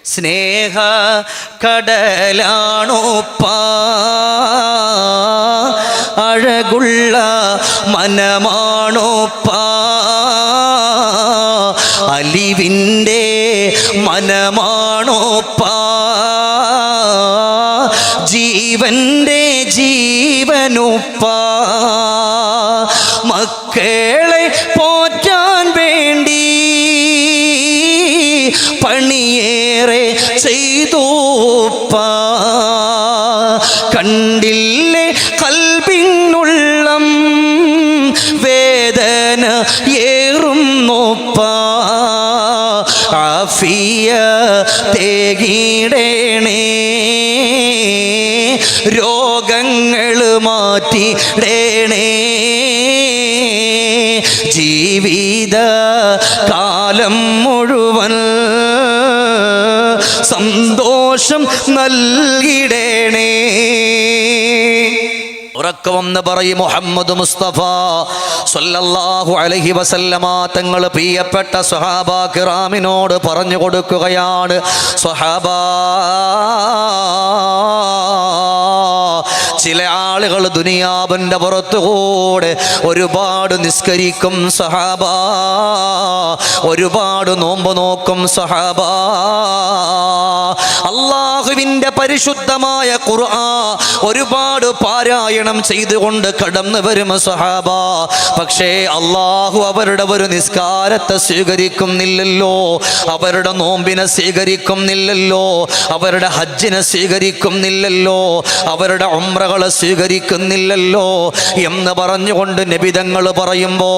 സ്നേഹ കടലാണോപ്പാ, അഴകുള്ള മനമാണോപ്പാ, അലിവിൻ്റെ മനമാണോപ്പാ, ജീവൻ്റെ ജീവനുപ്പാ, മക്കളെ പോറ്റാൻ വേണ്ടി പണിയേറെ ചെയ്തോപ്പാ, കണ്ടില്ലേ കൽബിനുള്ളം വേദന ഏറുന്നോപ്പാ, ആഫിയ തേകിടേണേ, രോഗങ്ങൾ മാറ്റിടേണേ, ജീവിത കാലം മുഴുവൻ സന്തോഷം നൽകിടേണേ. ഉറക്കമെന്ന് പറയും മുഹമ്മദ് മുസ്തഫ സല്ലല്ലാഹു അലൈഹി വസല്ലമ തങ്ങൾ പ്രിയപ്പെട്ട സ്വഹാബാ കിറാമിനോട് പറഞ്ഞു കൊടുക്കുകയാണ്, സ്വഹാബാ, ചില ആളുകൾ ദുനിയാവിൻ്റെ പുറത്തുകൂടെ ഒരുപാട് നിസ്കരിക്കും സഹാബാ, ഒരുപാട് നോമ്പ് നോക്കും സഹാബാ, അല്ലാഹുവിൻ്റെ പരിശുദ്ധമായ ഖുർആൻ ഒരുപാട് പാരായണം ചെയ്തുകൊണ്ട് കടന്നു വരും സഹാബാ. പക്ഷേ അല്ലാഹു അവരുടെ ഒരു നിസ്കാരത്തെ സ്വീകരിക്കുന്നില്ലല്ലോ, അവരുടെ നോമ്പിനെ സ്വീകരിക്കുന്നില്ലല്ലോ, അവരുടെ ഹജ്ജിനെ സ്വീകരിക്കുന്നില്ലല്ലോ, അവരുടെ ഉംറകളെ സ്വീകരിക്കുന്നില്ലല്ലോ എന്ന് പറഞ്ഞുകൊണ്ട് നബി തങ്ങൾ പറയുമ്പോ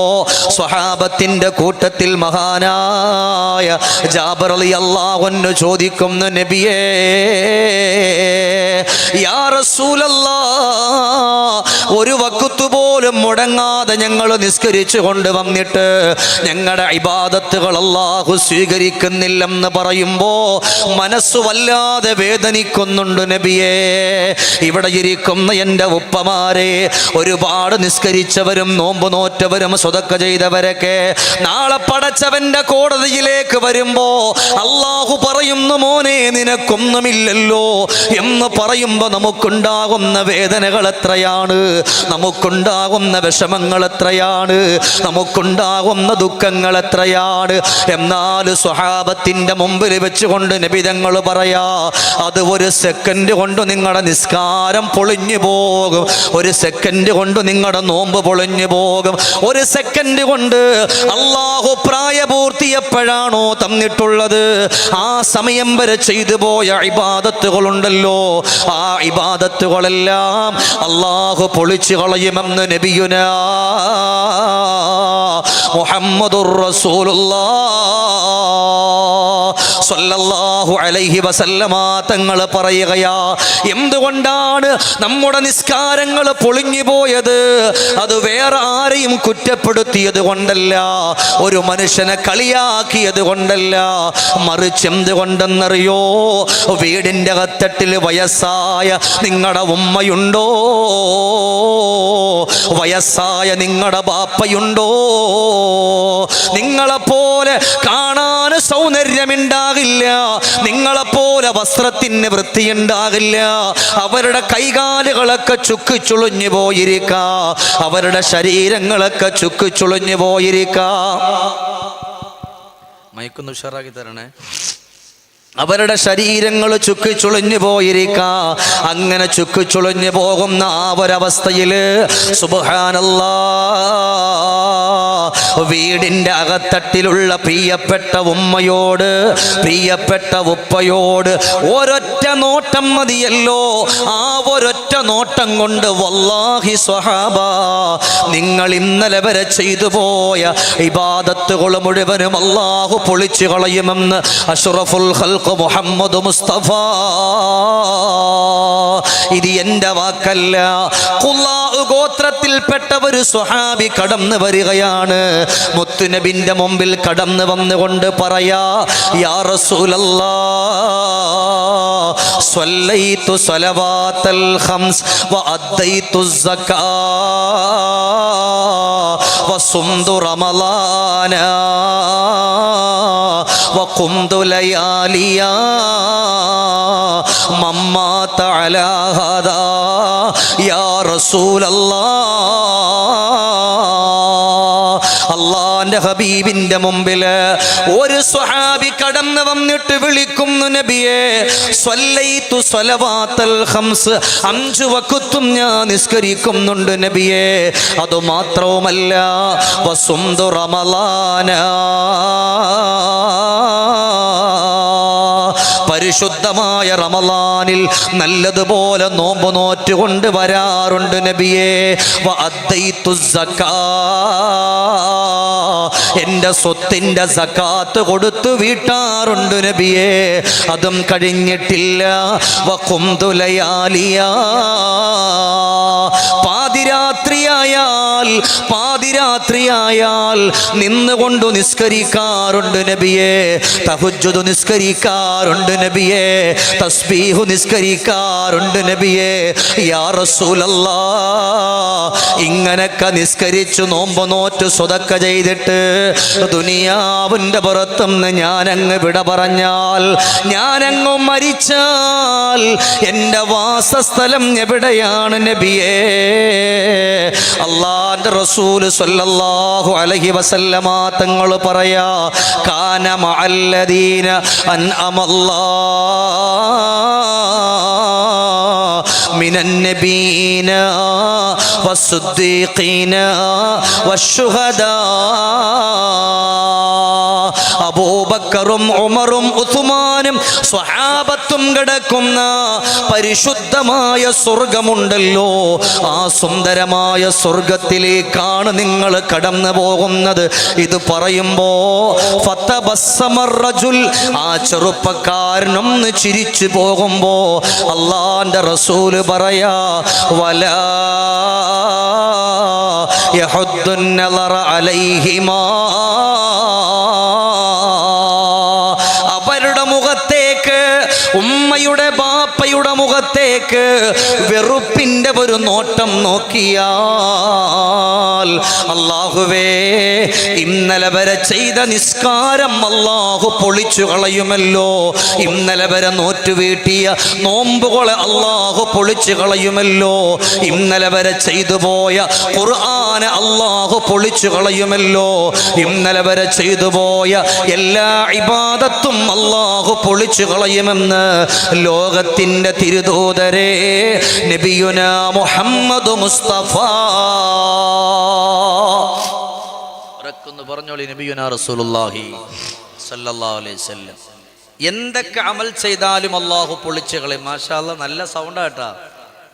സ്വഹാബത്തിന്റെ കൂട്ടത്തിൽ മഹാനായ ജാബിർ റളിയല്ലാഹു അൻഹു ചോദിക്കുന്നു, നബിയേ, യാ റസൂലല്ലാഹ്, ഒരു വഖ്ത് പോലും മുടങ്ങാതെ ഞങ്ങൾ നിസ്കരിച്ചു കൊണ്ട് വന്നിട്ട് ഞങ്ങളുടെ ഇബാദത്തുകൾ അല്ലാഹു സ്വീകരിക്കുന്നില്ലെന്ന് പറയുമ്പോ മനസ്സ് വല്ലാതെ വേദനിക്കുന്നുണ്ട് നബിയേ. ഇവിടെ ഇരിക്കുന്ന എൻ്റെ ഉപ്പമാരെ, ഒരുപാട് നിസ്കരിച്ചവരും നോമ്പ് നോറ്റവരും സ്വതക്ക ചെയ്തവരൊക്കെ നാളെ പടച്ചവന്റെ കോടതിയിലേക്ക് വരുമ്പോ അല്ലാഹു പറയുന്നു, മോനെ നിനക്കൊന്നുമില്ലല്ലോ എന്ന് പറയുമ്പോ നമുക്കുണ്ടാകുന്ന വേദനകൾ എത്രയാണ്, നമുക്കുണ്ടാകുന്ന വിഷമങ്ങൾ എത്രയാണ്, നമുക്കുണ്ടാകുന്ന ദുഃഖങ്ങൾ എത്രയാണ്. എന്നാൽ സ്വഹാബത്തിന്റെ മുമ്പിൽ വെച്ചുകൊണ്ട് നബി തങ്ങൾ പറയാ, അത് ഒരു സെക്കൻഡ് കൊണ്ട് നിങ്ങളുടെ നിസ്കാരം പൊളിഞ്ഞു പോകും, ഒരു സെക്കൻഡ് കൊണ്ട് നിങ്ങളുടെ നോമ്പ് പൊളിഞ്ഞു പോകും, ഒരു സെക്കൻഡ് കൊണ്ട് അല്ലാഹു പ്രായപൂർത്തി എപ്പോഴാണോ തന്നിട്ടുള്ളത് ആ സമയം വരെ ചെയ്തു പോയ ഇബാദത്തുകളുണ്ടല്ലോ, ആ ഇബാദത്തുകളെല്ലാം അല്ലാഹു പൊളിച്ചു കളയുമെന്ന് നബിയുനാ മുഹമ്മദുർ റസൂലുള്ളാഹ് സ്വല്ലല്ലാഹു അലൈഹി വസല്ലമ തങ്ങൾ പറയുകയാ. എന്തുകൊണ്ടാണ് നമ്മുടെ നിസ്കാരങ്ങൾ പൊളിഞ്ഞു പോയത്? അത് വേറെ ആരെയും കുറ്റപ്പെടുത്തിയത് കൊണ്ടല്ല, ഒരു മനുഷ്യനെ കളിയാക്കിയത് കൊണ്ടല്ല, മറിച്ച് എന്തുകൊണ്ടെന്നറിയോ? വീടിൻ്റെ അകത്തട്ടിൽ വയസ്സായ നിങ്ങളുടെ ഉമ്മയുണ്ടോ? വയസ്സായ നിങ്ങളുടെ ബാപ്പയുണ്ടോ? നിങ്ങളെപ്പോലെ കാണാൻ സൗന്ദര്യമുണ്ടാകില്ല, നിങ്ങളെപ്പോലെ വസ്ത്രത്തിന് വൃത്തിയുണ്ടാകില്ല, അവരുടെ കൈകാലുകളൊക്കെ ചുക്കിച്ചുളിഞ്ഞു പോയിരിക്കാം, അവരുടെ ശരീരങ്ങളൊക്കെ ചുക്കിച്ചുളിഞ്ഞു പോയിരിക്കാം. മയക്കൊന്ന് ഉഷാറാക്കി തരണേ. അവരുടെ ശരീരങ്ങൾ ചുക്കിച്ചുളിഞ്ഞു പോയിരിക്കാം. അങ്ങനെ ചുക്കിച്ചുളിഞ്ഞു പോകുന്ന ആ ഒരവസ്ഥയിൽ സുബ്ഹാനല്ലാഹ്, വീടിൻ്റെ അകത്തട്ടിലുള്ള പ്രിയപ്പെട്ട ഉമ്മയോട്, പ്രിയപ്പെട്ട ഉപ്പയോട് ഒരൊറ്റ നോട്ടം മതിയല്ലോ. ആ ഒരൊറ്റ നോട്ടം കൊണ്ട് വല്ലാഹി സ്വഹാബാ, നിങ്ങൾ ഇന്നലെ വരെ ചെയ്തു പോയ ഇബാദത്തുകൾ മുഴുവനും അല്ലാഹു പൊളിച്ചു കളയുമെന്ന് അഷ്റഫുൽ ഖൽഖ് മുഹമ്മദ് മുസ്തഫ. ഇത് എൻ്റെ വാക്കല്ല, ഖുലാഅ് ഗോത്രത്തിൽപ്പെട്ട ഒരു സ്വഹാബി കടന്നു വരികയാണ്. മുത്തുനബിന്റെ മുമ്പിൽ കടന്നു വന്നുകൊണ്ട് പറയാ, യാ റസൂലല്ലാഹ്, സ്വല്ലൈതു സ്വലവാത്തൽ ഖംസ് വഅദ്ദൈതു സക്കാ വസുംതു റമളാന വഖുംതു ലയാലിയാ മമ്മാത അലാ ഹദാ യാ റസൂലല്ലാഹ്. അല്ലാഹുവിന്റെ ഹബീബിന്റെ മുമ്പിൽ ഒരു സ്വഹാബി കടന്നു വന്നിട്ട് വിളിക്കുന്നു, നബിയേ സ്വല്ലൈതു സ്വലവാത്തൽ ഖംസ്, 5 വഖ്തും ഞാൻ നിസ്കരിക്കുന്നുണ്ട് നബിയേ. അതുമാത്രവുമല്ല വസുംതു റമളാന, പരിശുദ്ധമായ റമളാനിൽ നല്ലതുപോലെ നോമ്പ് നോറ്റുകൊണ്ട് വരാറുണ്ട് നബിയേ. വഅദ്ദൈതു സക്കാ, എൻ്റെ സ്വത്തിൻ്റെ സക്കാത്ത് കൊടുത്തു വീട്ടാറുണ്ട് നബിയേ. അതും കഴിഞ്ഞിട്ടില്ല. വഖുംതു ലയാലിയാ, പാതിരാത്രിയായാൽ നിന്നുകൊണ്ട് നിസ്കരിക്കാറുണ്ട് നബിയേ. തഹജ്ജുദ് നിസ്കരിക്കാറുണ്ട് നബിയേ. തസ്ബീഹ് നിസ്കരിക്കാറുണ്ട് നബിയേ. യാ റസൂലല്ലാഹ്, ഇങ്ങനൊക്കെ നിസ്കരിച്ചു നോമ്പ് നോറ്റ് സ്വതക്ക ചെയ്തിട്ട് ദുനിയാവിൻ്റെ പുറത്തുനിന്ന് ഞാനങ്ങ് വിട പറഞ്ഞാൽ, ഞാനങ്ങ് മരിച്ചാൽ എൻ്റെ വാസസ്ഥലം എവിടെയാണ് നബിയേ? അല്ലാഹുവിൻ്റെ റസൂൽ സ്വല്ലല്ലാഹു അലൈഹി വസല്ലമ തങ്ങൾ പറയാ, കാന മഅല്ലദീന അൻഅമല്ലാഹു മിനൻ നബീന വസ്സുദ്ദീഖീന വശുഹദാ. അബൂബക്കറും ഉമറും ഉസ്മാനും സ്വഹാബത്തും കിടക്കുന്ന പരിശുദ്ധമായ സ്വർഗമുണ്ടല്ലോ, ആ സുന്ദരമായ സ്വർഗത്തിലേക്കാണ് നിങ്ങൾ കടന്നു പോകുന്നത്. ഇത് പറയുമ്പോ ഫതബസ്സമർ റജുൽ, ആ ചെറുപ്പക്കാരനൊന്ന് ചിരിച്ചു പോകുമ്പോ അല്ലാഹുവിൻ്റെ റസൂല് പറയാ, വലാ യഹുദ്ദുൻ നളറ അലൈഹിമാ, അവരുടെ മുഖത്തേക്ക്, ഉമ്മയുടെ ബാപ്പയുടെ മുഖത്തേക്ക് വെറുപ്പിൻ്റെ ഒരു നോട്ടം നോക്കിയാൽ, അല്ലാഹുവേ ഇന്നലെ വരെ ചെയ്ത നിസ്കാരം അല്ലാഹു പൊളിച്ചു കളയുമല്ലോ, ഇന്നലെ വരെ നോറ്റുവീട്ടിയ നോമ്പുകളെ അല്ലാഹു പൊളിച്ചു കളയുമല്ലോ, ഇന്നലെ വരെ ചെയ്തു പോയ ഖുർആനെ അല്ലാഹു പൊളിച്ചു കളയുമല്ലോ, ഇന്നലെ വരെ ചെയ്തു പോയ എല്ലാ ഇബാദത്തും അല്ലാഹു പൊളിച്ചു കളയുമെന്ന് ലോകത്തിൻ്റെ തിരുദൂതരെ നബിയുനാ മുഹമ്മദ് മുസ്തഫ പറഞ്ഞോളി, നബിയുനാ റസൂലുള്ളാഹി സ്വല്ലല്ലാഹു അലൈഹി വസല്ലം. എന്തൊക്കെ അമൽ ചെയ്താലും അല്ലാഹു പൊളിച്ചു കളയും. മാഷാ അല്ലാഹ്, നല്ല സൗണ്ടാട്ടാ,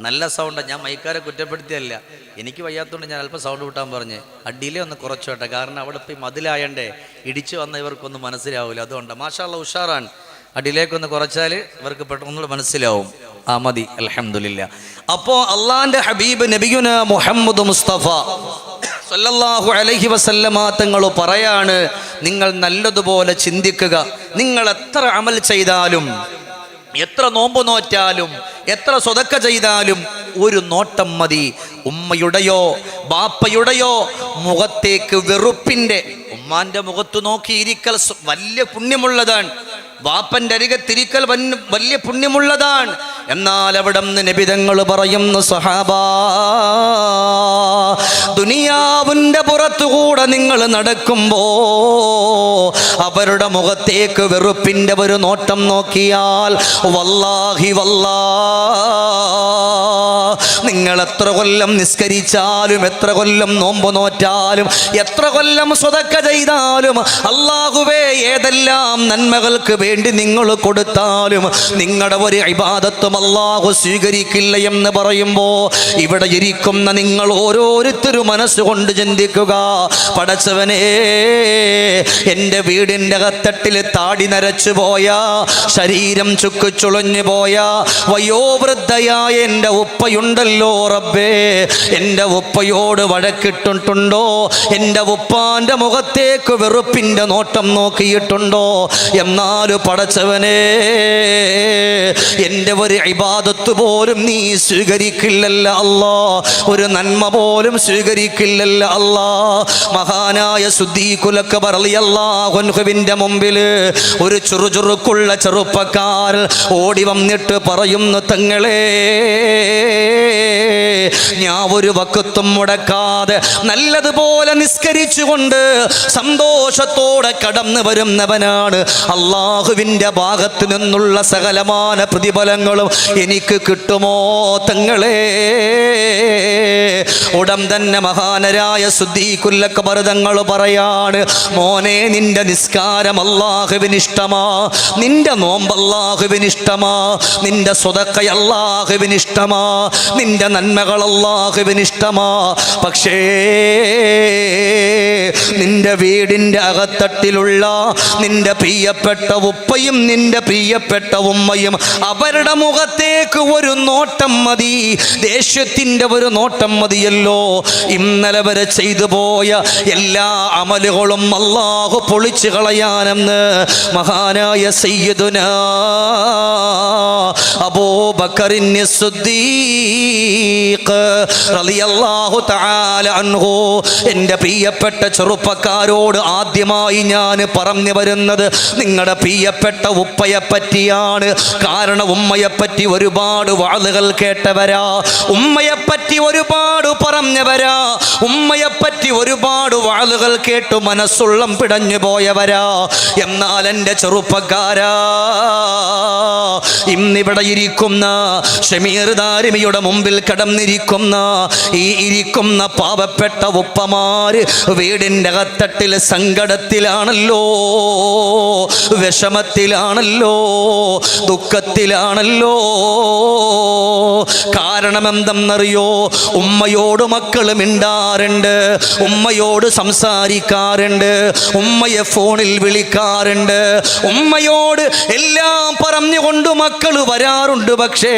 നല്ല സൗണ്ടാണ്. ഞാൻ മൈക്കാരെ കുറ്റപ്പെടുത്തിയല്ല, എനിക്ക് വയ്യാത്തതുകൊണ്ട് ഞാൻ അല്പം സൗണ്ട് വിട്ടാൻ പറഞ്ഞ്. ആ ഡിലേ ഒന്ന് കുറച്ചു കേട്ടെ, കാരണം അവിടെ പോയി മതിലായണ്ടേ ഇടിച്ചു വന്ന ഇവർക്കൊന്നും മനസ്സിലാവില്ല, അതുകൊണ്ട്. മാഷാ അല്ലാഹ് ഉഷാറാണ്. ആ ഡിലേക്കൊന്ന് കുറച്ചാൽ ഇവർക്ക് പെട്ടെന്ന് മനസ്സിലാവും. ആ മതി, അൽഹംദുലില്ലാ. അപ്പോൾ അള്ളാന്റെ ഹബീബ് നബിയുന മുഹമ്മദ് മുസ്തഫ സല്ലല്ലാഹു അലൈഹി വസല്ലമ തങ്ങൾ പറയാണ്, നിങ്ങൾ നല്ലതുപോലെ ചിന്തിക്കുക. നിങ്ങൾ എത്ര അമൽ ചെയ്താലും, എത്ര നോമ്പ് നോറ്റാലും, എത്ര സ്വതക്ക ചെയ്താലും ഒരു നോട്ടം മതി. ഉമ്മയുടെയോ ബാപ്പയുടെയോ മുഖത്തേക്ക് വെറുപ്പിൻ്റെ, ഉമ്മാന്റെ മുഖത്ത് നോക്കിയിരിക്കൽ വലിയ പുണ്യമുള്ളതാണ്, ബാപ്പന്റെ അരികത്തിരിക്കൽ വലിയ പുണ്യമുള്ളതാണ്. എന്നാൽ അവിടെ നിന്ന് നബിതങ്ങൾ പറയുന്നു, സഹാബാ, ദുനിയാവിൻ്റെ പുറത്തുകൂടെ നിങ്ങൾ നടക്കുമ്പോ അവരുടെ മുഖത്തേക്ക് വെറുപ്പിൻ്റെ ഒരു നോട്ടം നോക്കിയാൽ, വല്ലാഹി വല്ലാ, നിങ്ങൾ എത്ര കൊല്ലം നിസ്കരിച്ചാലും, എത്ര കൊല്ലം നോമ്പ് നോറ്റാലും, എത്ര കൊല്ലം സ്വതക്ക ചെയ്താലും, അല്ലാഹുവേ ഏതെല്ലാം നന്മകൾക്ക് വേണ്ടി നിങ്ങൾ കൊടുത്താലും നിങ്ങളുടെ ഒരു ഇബാദത്തും അല്ലാഹു സ്വീകരിക്കില്ല എന്ന് പറയുമ്പോ, ഇവിടെ ഇരിക്കുന്ന നിങ്ങൾ ഓരോരുത്തരും മനസ്സുകൊണ്ട് ചിന്തിക്കുക, പടച്ചവനേ, എൻ്റെ വീടിൻ്റെ അകത്തട്ടിൽ താടി നരച്ചു പോയ, ശരീരം ചുക്കുചുളഞ്ഞു പോയ വയോവൃദ്ധയായ എൻ്റെ ഉപ്പയുണ്ടല്ലോ റബ്ബേ, എൻ്റെ ഉപ്പയോട് വഴക്കിട്ടിട്ടുണ്ടോ? എൻ്റെ ഉപ്പാൻ്റെ മുഖത്തേക്ക് വെറുപ്പിൻ്റെ നോട്ടം നോക്കിയിട്ടുണ്ടോ? എന്നാലും പടച്ചവനെ, എൻ്റെ ഒരു ഇബാദത്ത് പോലും നീ സ്വീകരിക്കില്ലല്ല അല്ലാ, ഒരു നന്മ പോലും സ്വീകരിക്കില്ലല്ല അല്ലാ. മഹാനായ സിദ്ദീഖുൽ അക്ബർ റളിയല്ലാഹു അൻഹുവിന്റെ മുമ്പിൽ ഒരു ചുറുചുറുക്കുള്ള ചെറുപ്പക്കാരൻ ഓടി വന്നിട്ട് പറയുന്നു, തങ്ങളെ, ഞാൻ ഒരു വഖത്തും മുടക്കാതെ നല്ലതുപോലെ നിസ്കരിച്ചുകൊണ്ട് സന്തോഷത്തോടെ കടന്നു വരുന്നവനാണ്. അള്ളാഹുവിൻ്റെ ഭാഗത്ത് നിന്നുള്ള സകലമാന പ്രതിഫലങ്ങളും എനിക്ക് കിട്ടുമോ തങ്ങളെ? ഉടൻ തന്നെ മഹാനരായ സിദ്ദീഖുൽ അക്ബർ തങ്ങൾ പറയാണ്, മോനെ, നിന്റെ നിസ്കാരം അല്ലാഹുവിന് ഇഷ്ടമാ, നിന്റെ നോമ്പ് അല്ലാഹുവിന് ഇഷ്ടമാ, നിന്റെ സ്വതക്ക അല്ലാഹുവിന് ഇഷ്ടമാ, നിന്റെ നന്മകൾ അല്ലാഹുവിന് ഇഷ്ടമാ. പക്ഷേ നിന്റെ വീടിൻ്റെ അകത്തട്ടിലുള്ള നിന്റെ പ്രിയപ്പെട്ട ഉപ്പയും നിന്റെ പ്രിയപ്പെട്ട ഉമ്മയും അവരുടെ മുഖത്തേക്ക് ഒരു നോട്ടം മതി, ദേഷ്യത്തിൻ്റെ ഒരു നോട്ടം മതിയല്ലോ. ഇന്നലെ വരെ ചെയ്തു പോയ എല്ലാ അമലുകളും അല്ലാഹു പൊളിച്ചു കളയാനെന്ന് മഹാനായ സയ്യിദുനാ അബൂബക്കറിൻ സിദ്ദീഖ് റളിയല്ലാഹു തആല അൻഹു. എൻ്റെ പ്രിയപ്പെട്ട ചെറുപ്പക്കാരോട് ആദ്യമായി ഞാൻ പറഞ്ഞു വരുന്നത് നിങ്ങളുടെ പ്രിയപ്പെട്ട ഉപ്പയെ പറ്റിയാണ്. കാരണം ഉമ്മയെപ്പറ്റി ഒരുപാട് വാളുകൾ കേട്ടവരാ, ഉമ്മയെപ്പറ്റി ഒരുപാട് പറഞ്ഞവരാ, ഉമ്മയെപ്പറ്റി ഒരുപാട് വാളുകൾ കേട്ടു മനസ്സുള്ളം പിടഞ്ഞു പോയവരാ. എന്നാൽ എൻ്റെ ചെറുപ്പക്കാരാ, ഇന്നിവിടെ ഇരിക്കുന്ന ഷമീർ ദാരിമിയുടെ മുമ്പിൽ കടന്നിരിക്കുന്ന ഈ ഇരിക്കുന്ന പാവപ്പെട്ട ഉപ്പമാര് വീടിൻ്റെ അകത്തട്ടിൽ സങ്കടത്തിലാണല്ലോ, വിഷമത്തിലാണല്ലോ, ദുഃഖത്തിലാണല്ലോ. കാരണം എന്തെന്നറിയോ? ഉമ്മയോട് മക്കൾ മിണ്ടാറുണ്ട്, ഉമ്മയോട് സംസാരിക്കാറുണ്ട്, ഉമ്മയെ ഫോണിൽ വിളിക്കാറുണ്ട്, ഉമ്മയോട് എല്ലാം പറഞ്ഞുകൊണ്ട് മക്കൾ വരാറുണ്ട്. പക്ഷേ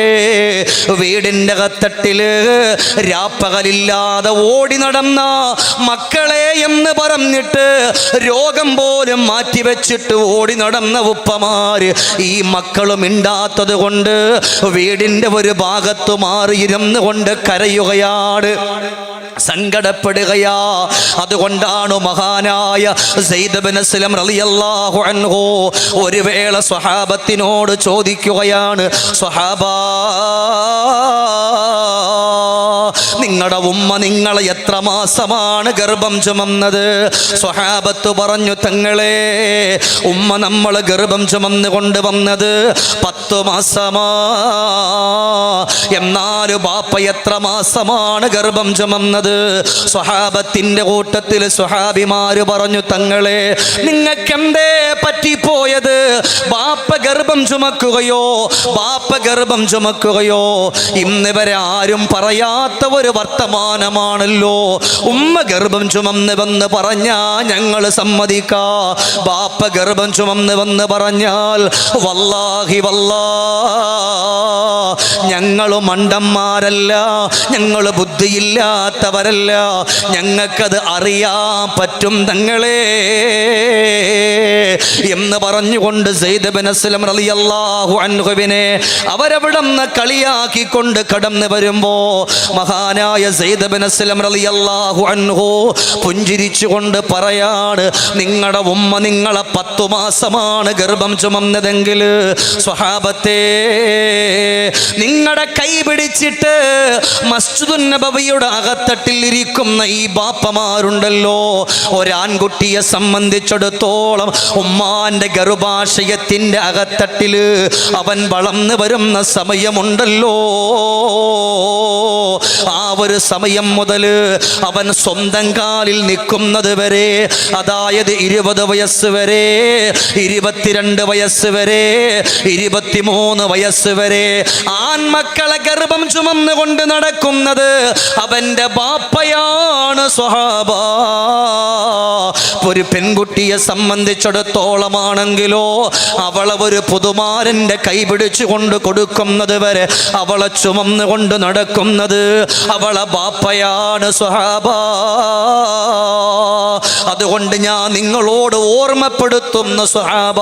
വീടിൻ്റെ അകത്തട്ടില് രാപ്പകലില്ലാതെ ഓടി നടന്ന മക്കളെ എന്ന് പറഞ്ഞിട്ട് രോഗം പോലും മാറ്റിവെച്ചിട്ട് ഓടി നടന്ന ഉപ്പമാര് ഈ മക്കളും മിണ്ടാത്തത് കൊണ്ട് വീടിൻ്റെ ഒരു ഭാഗത്ത് മാറിയിരുന്നു കൊണ്ട് കരയുകയാണ്, സങ്കടപ്പെടുകയാ. അതുകൊണ്ടാണ് മഹാനായ സയ്യിദ് ഇബ്നു അസ്ലം റളിയല്ലാഹു അൻഹു ഒരു വേള സ്വഹാബത്തിനോട് ചോദിക്കുകയാണ്, സ്വഹാബാ, നിങ്ങളുടെ ഉമ്മ നിങ്ങളെ എത്ര മാസമാണ് ഗർഭം ചുമന്നത്? സ്വഹാബത്ത് പറഞ്ഞു, തങ്ങളെ, ഉമ്മ നമ്മളെ ഗർഭം ചുമന്ന് കൊണ്ടുവന്നത് 10 മാസമാ. എന്നാലും ബാപ്പ എത്ര മാസമാണ് ഗർഭം ചുമന്നത്? സ്വഹാബത്തിന്റെ കൂട്ടത്തിൽ സ്വഹാബിമാര് പറഞ്ഞു, തങ്ങളെ, നിങ്ങൾക്കെന്തേ പറ്റിപ്പോയത്? ബാപ്പ ഗർഭം ചുമക്കുകയോ ബാപ്പ ഗർഭം ചുമക്കുകയോ? ഇന്ന് വരെ ആരും പറയാത്ത ഒരു വർത്തമാനമാണല്ലോ. ഉമ്മ ഗർഭം ചുമന്നുവെന്ന് പറഞ്ഞാ ഞങ്ങൾ സമ്മതിക്കാ, ബാപ്പ ഗർഭം ചുമന്നുവെന്ന് പറഞ്ഞാൽ വല്ലാഹി വല്ലാ ഞങ്ങൾ മണ്ടന്മാരല്ല, ഞങ്ങൾ ബുദ്ധിയില്ലാത്തവരല്ല, ഞങ്ങൾക്കത് അറിയാൻ പറ്റും തങ്ങളെ എന്ന് പറഞ്ഞുകൊണ്ട് സയ്യിദ് ഇബ്നു അസ്ലം റളിയല്ലാഹു അൻഹുവിനെ അവരവിടുന്ന് കളിയാക്കിക്കൊണ്ട് കടന്നു വരുമ്പോ മഹാനായ സയ്യിദ് ഇബ്നു അസ്ലം റളിയല്ലാഹു അൻഹു പുഞ്ചിരിച്ചുകൊണ്ട് പറയാണ്, നിങ്ങളുടെ ഉമ്മ നിങ്ങളെ 10 മാസമാണ് ഗർഭം ചുമന്നതെങ്കിൽ സ്വഹാബത്തെ, നിങ്ങളുടെ കൈ പിടിച്ചിട്ട് മസ്ജിദുൻ നബവിയുടെ അകത്തട്ടിൽ ഇരിക്കുന്ന ഈ ബാപ്പമാരുണ്ടല്ലോ, ഒരാൺകുട്ടിയെ സംബന്ധിച്ചിടത്തോളം ഉമ്മാന്റെ ഗർഭാശയത്തിന്റെ അകത്തട്ടില് അവൻ വളർന്നു വരുന്ന സമയമുണ്ടല്ലോ, ആ ഒരു സമയം മുതൽ അവൻ സ്വന്തം കാലിൽ നിൽക്കുന്നത് വരെ, അതായത് 20 വയസ്സ് വരെ, 22 വയസ്സ് വരെ, 23 വയസ്സ് വരെ ആൺമക്കളെ ഗർഭം ചുമന്നുകൊണ്ട് നടക്കുന്നത് അവന്റെ ബാപ്പയാണ് സ്വഹാബ. ഒരു പെൺകുട്ടിയെ സംബന്ധിച്ചിടത്തോളമാണെങ്കിലോ അവളെ ഒരു പുതുമാരൻ്റെ കൈ പിടിച്ചുകൊണ്ട് കൊടുക്കുന്നത് വരെ അവളെ ചുമന്നുകൊണ്ട് നടക്കുന്നത് അവളെ ബാപ്പയാണ് സ്വഹാബ. അതുകൊണ്ട് ഞാൻ നിങ്ങളോട് ഓർമ്മപ്പെടുത്തുന്ന സ്വഹാബ,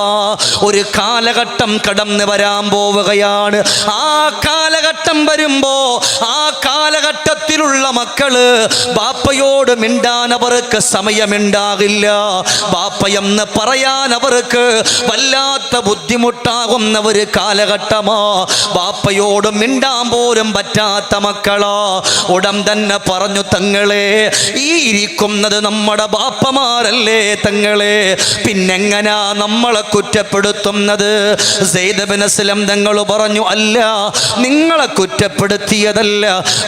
ഒരു കാലഘട്ടം കടന്നു വരാൻ പോവുകയാണ്. ആ കാലഘട്ടം വരുമ്പോ ആ കാലഘട്ടത്തിലുള്ള മക്കള് ബാപ്പയോട് മിണ്ടാൻ അവർക്ക് സമയമുണ്ടാകില്ല. ബാപ്പയെന്ന് പറയാൻ അവർക്ക് വല്ലാത്ത ബുദ്ധിമുട്ടാകുന്ന ഒരു കാലഘട്ടമാ. ബാപ്പയോട് മിണ്ടാൻ പോലും പറ്റാത്ത മക്കളാ. ഉടൻ തന്നെ പറഞ്ഞു, തങ്ങളെ ഈ ഇരിക്കുന്നത് നമ്മുടെ ബാപ്പമാരല്ലേ തങ്ങളെ, പിന്നെങ്ങനാ നമ്മളെ കുറ്റപ്പെടുത്തുന്നത്? സെയ്ദ് ബിൻ അസ്ലം തങ്ങൾ പറഞ്ഞു, അല്ല, നിങ്ങളെ കുറ്റപ്പെടുത്തിയതല്ല.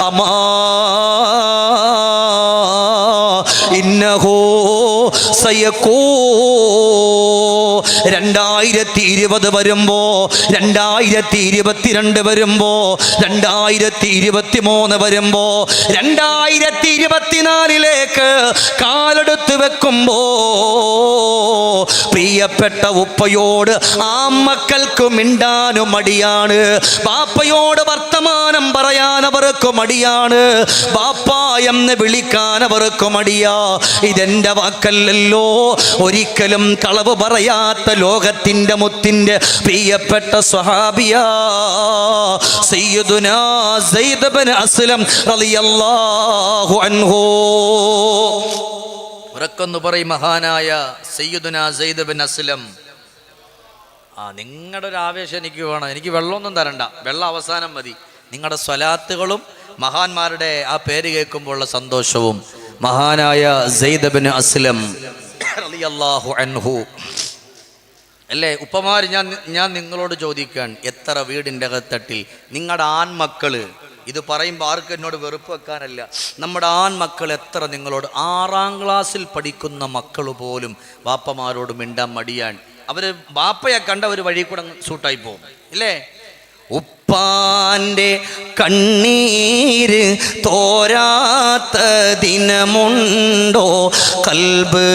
അമാ ഇന്നഹു സയകൂ 2020 വരുമ്പോ, 2022 വരുമ്പോ, 2023 വരുമ്പോ, 2024 കാലെടുത്ത് വെക്കുമ്പോ പ്രിയപ്പെട്ട ഉപ്പയോട് ആ മക്കൾക്ക് മിണ്ടാനും മടിയാണ്. ബാപ്പയോട് വർത്തമാനം പറയാൻ അവർക്ക് മടിയാണ്. ബാപ്പ എന്ന് വിളിക്കാൻ അവർക്ക് മടിയാ. ഇതെന്റെ വാക്കല്ലല്ലോ, ഒരിക്കലും കളവ് പറയാത്ത ലോകത്തിന്റെ മുത്തിന്റെ പ്രിയപ്പെട്ട സ്വഹാബിയാ സയ്യിദുനാ സെയ്ദ് ബിൻ അസ്ലം റളിയല്ലാഹു അൻഹു. ഉറക്കൊന്നു പറയും, മഹാനായ സയ്യിദുനാ സെയ്ദ് ബിൻ അസ്ലം. നിങ്ങളുടെ ഒരു ആവേശം എനിക്ക് വേണം. എനിക്ക് വെള്ളമൊന്നും തരണ്ട, വെള്ളം അവസാനം മതി. നിങ്ങളുടെ സ്വലാത്തുകളും മഹാന്മാരുടെ ആ പേര് കേൾക്കുമ്പോഴുള്ള സന്തോഷവും. മഹാനായ സെയ്ദ് ബിൻ അസ്ലം റളിയല്ലാഹു അൻഹു അല്ലേ. ഉപ്പമാർ, ഞാൻ നിങ്ങളോട് ചോദിക്കാൻ, എത്ര വീടിൻ്റെ അകത്തട്ടിൽ നിങ്ങളുടെ ആൺമക്കള്, ഇത് പറയുമ്പോൾ ആർക്കും എന്നോട് വെറുപ്പ് വെക്കാനല്ല, നമ്മുടെ ആൺമക്കൾ എത്ര നിങ്ങളോട്, 6ാം ക്ലാസ്സിൽ പഠിക്കുന്ന മക്കൾ പോലും ബാപ്പമാരോട് മിണ്ടാൻ മടിയാണ്. അവര് ബാപ്പയെ കണ്ട ഒരു വഴി കൂടെ സൂട്ടായി പോകും ഇല്ലേ. ഉപ്പാൻ്റെ കണ്ണീര് തോരാത്ത ദിനമുണ്ടോ, കൽബ്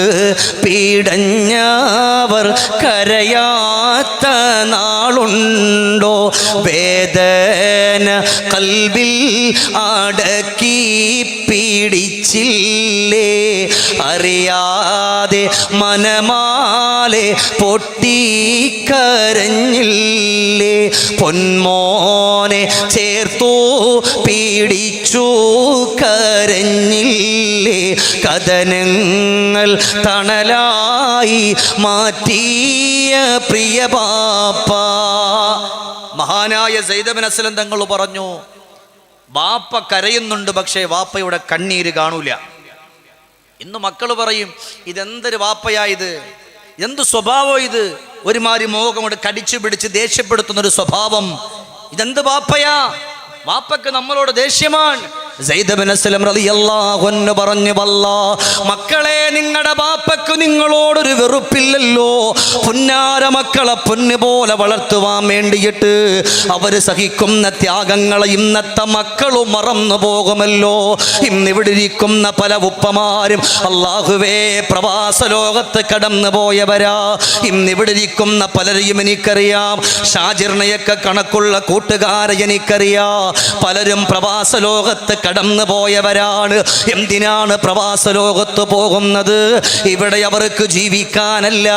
പീടഞ്ഞവർ കരയാത്ത നാളുണ്ടോ, വേദന കൽബിൽ അടക്കി പീഡിച്ചില്ലേ, അറിയാതെ മനമാലെ പൊട്ടിക്കരഞ്ഞില്ലേ, പൊന്മോനെ ചേർത്തു പീഡിച്ചു കരഞ്ഞില്ലേ, കഥനങ്ങൾ തണലായി മാറ്റിയ പ്രിയ ബാപ്പ. മഹാനായ സെയ്ദ് ബിൻ അസ്ലം തങ്ങൾ പറഞ്ഞു, ബാപ്പ കരയുന്നുണ്ട്, പക്ഷേ ബാപ്പയുടെ കണ്ണീര് കാണൂല. ഇന്ന് മക്കൾ പറയും, ഇതെന്തൊരു ബാപ്പയാ ഇത്, എന്ത് സ്വഭാവം ഇത്, ഒരുമാതിരി മോഹം കൊണ്ട് കടിച്ചു പിടിച്ച് ദേഷ്യപ്പെടുത്തുന്നൊരു സ്വഭാവം, ഇതെന്ത് ബാപ്പയാ? ബാപ്പക്ക് നമ്മളോട് ദേഷ്യമാണ്. സെയ്ദ് ബിൻ അസ്ലം റളിയല്ലാഹു അൻഹു പറഞ്ഞു, വല്ലാ മക്കളെ, നിങ്ങളുടെ ബാപ്പക്ക് നിങ്ങളോടൊരു വെറുപ്പില്ലല്ലോ. പുന്നാര മക്കളെ പൊന്നു പോലെ വളർത്തുവാൻ വേണ്ടിയിട്ട് അവര് സഹിക്കുന്ന ത്യാഗങ്ങളെ ഇന്നത്തെ മക്കളും മറന്നു പോകുമല്ലോ. ഇന്നിവിടെ ഇരിക്കുന്ന പല ഉപ്പമാരും അല്ലാഹുവേ പ്രവാസ ലോകത്ത് കടന്നു പോയവരാ. ഇന്നിവിടെ ഇരിക്കുന്ന പലരെയും എനിക്കറിയാം. ഷാജിറിനെയൊക്കെ കണക്കുള്ള കൂട്ടുകാരെ എനിക്കറിയാം. പലരും പ്രവാസ ലോകത്ത് കടന്നു പോയവരാണ്. എന്തിനാണ് പ്രവാസ ലോകത്ത് പോകുന്നത്? ഇവിടെ അവർക്ക് ജീവിക്കാനല്ല,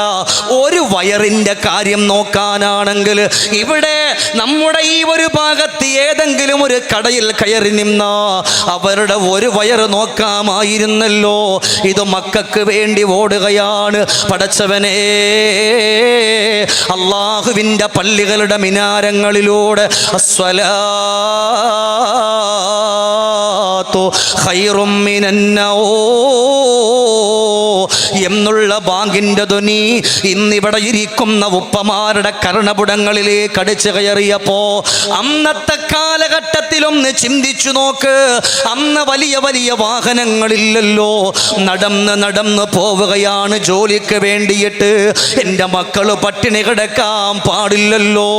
ഒരു വയറിന്റെ കാര്യം നോക്കാനാണെങ്കിൽ ഇവിടെ നമ്മുടെ ഈ ഒരു ഭാഗത്ത് ഏതെങ്കിലും ഒരു കടയിൽ കയറി നിന്നാ അവരുടെ ഒരു വയറ് നോക്കാമായിരുന്നല്ലോ. ഇത് മക്കൾക്ക് വേണ്ടി ഓടുകയാണ്. പടച്ചവനെ, അല്ലാഹുവിൻ്റെ പള്ളികളുടെ മിനാരങ്ങളിലൂടെ ഖൈറും മിനൻ നൗം എന്നുള്ള ബാങ്കിന്റെ ധ്വനി ഇന്നിവിടെ ഇരിക്കുന്ന ഉപ്പമാരുടെ കർണപുടങ്ങളിലേക്ക് അടിച്ചു കയറിയപ്പോ അന്നത്തെ കാലഘട്ടത്തിലൊന്ന് ചിന്തിച്ചു നോക്ക്. അന്ന് വലിയ വലിയ വാഹനങ്ങളില്ലല്ലോ. നടന്ന് പോവുകയാണ് ജോലിക്ക് വേണ്ടിയിട്ട്. എൻ്റെ മക്കള് പട്ടിണി കിടക്കാൻ പാടില്ലല്ലോ,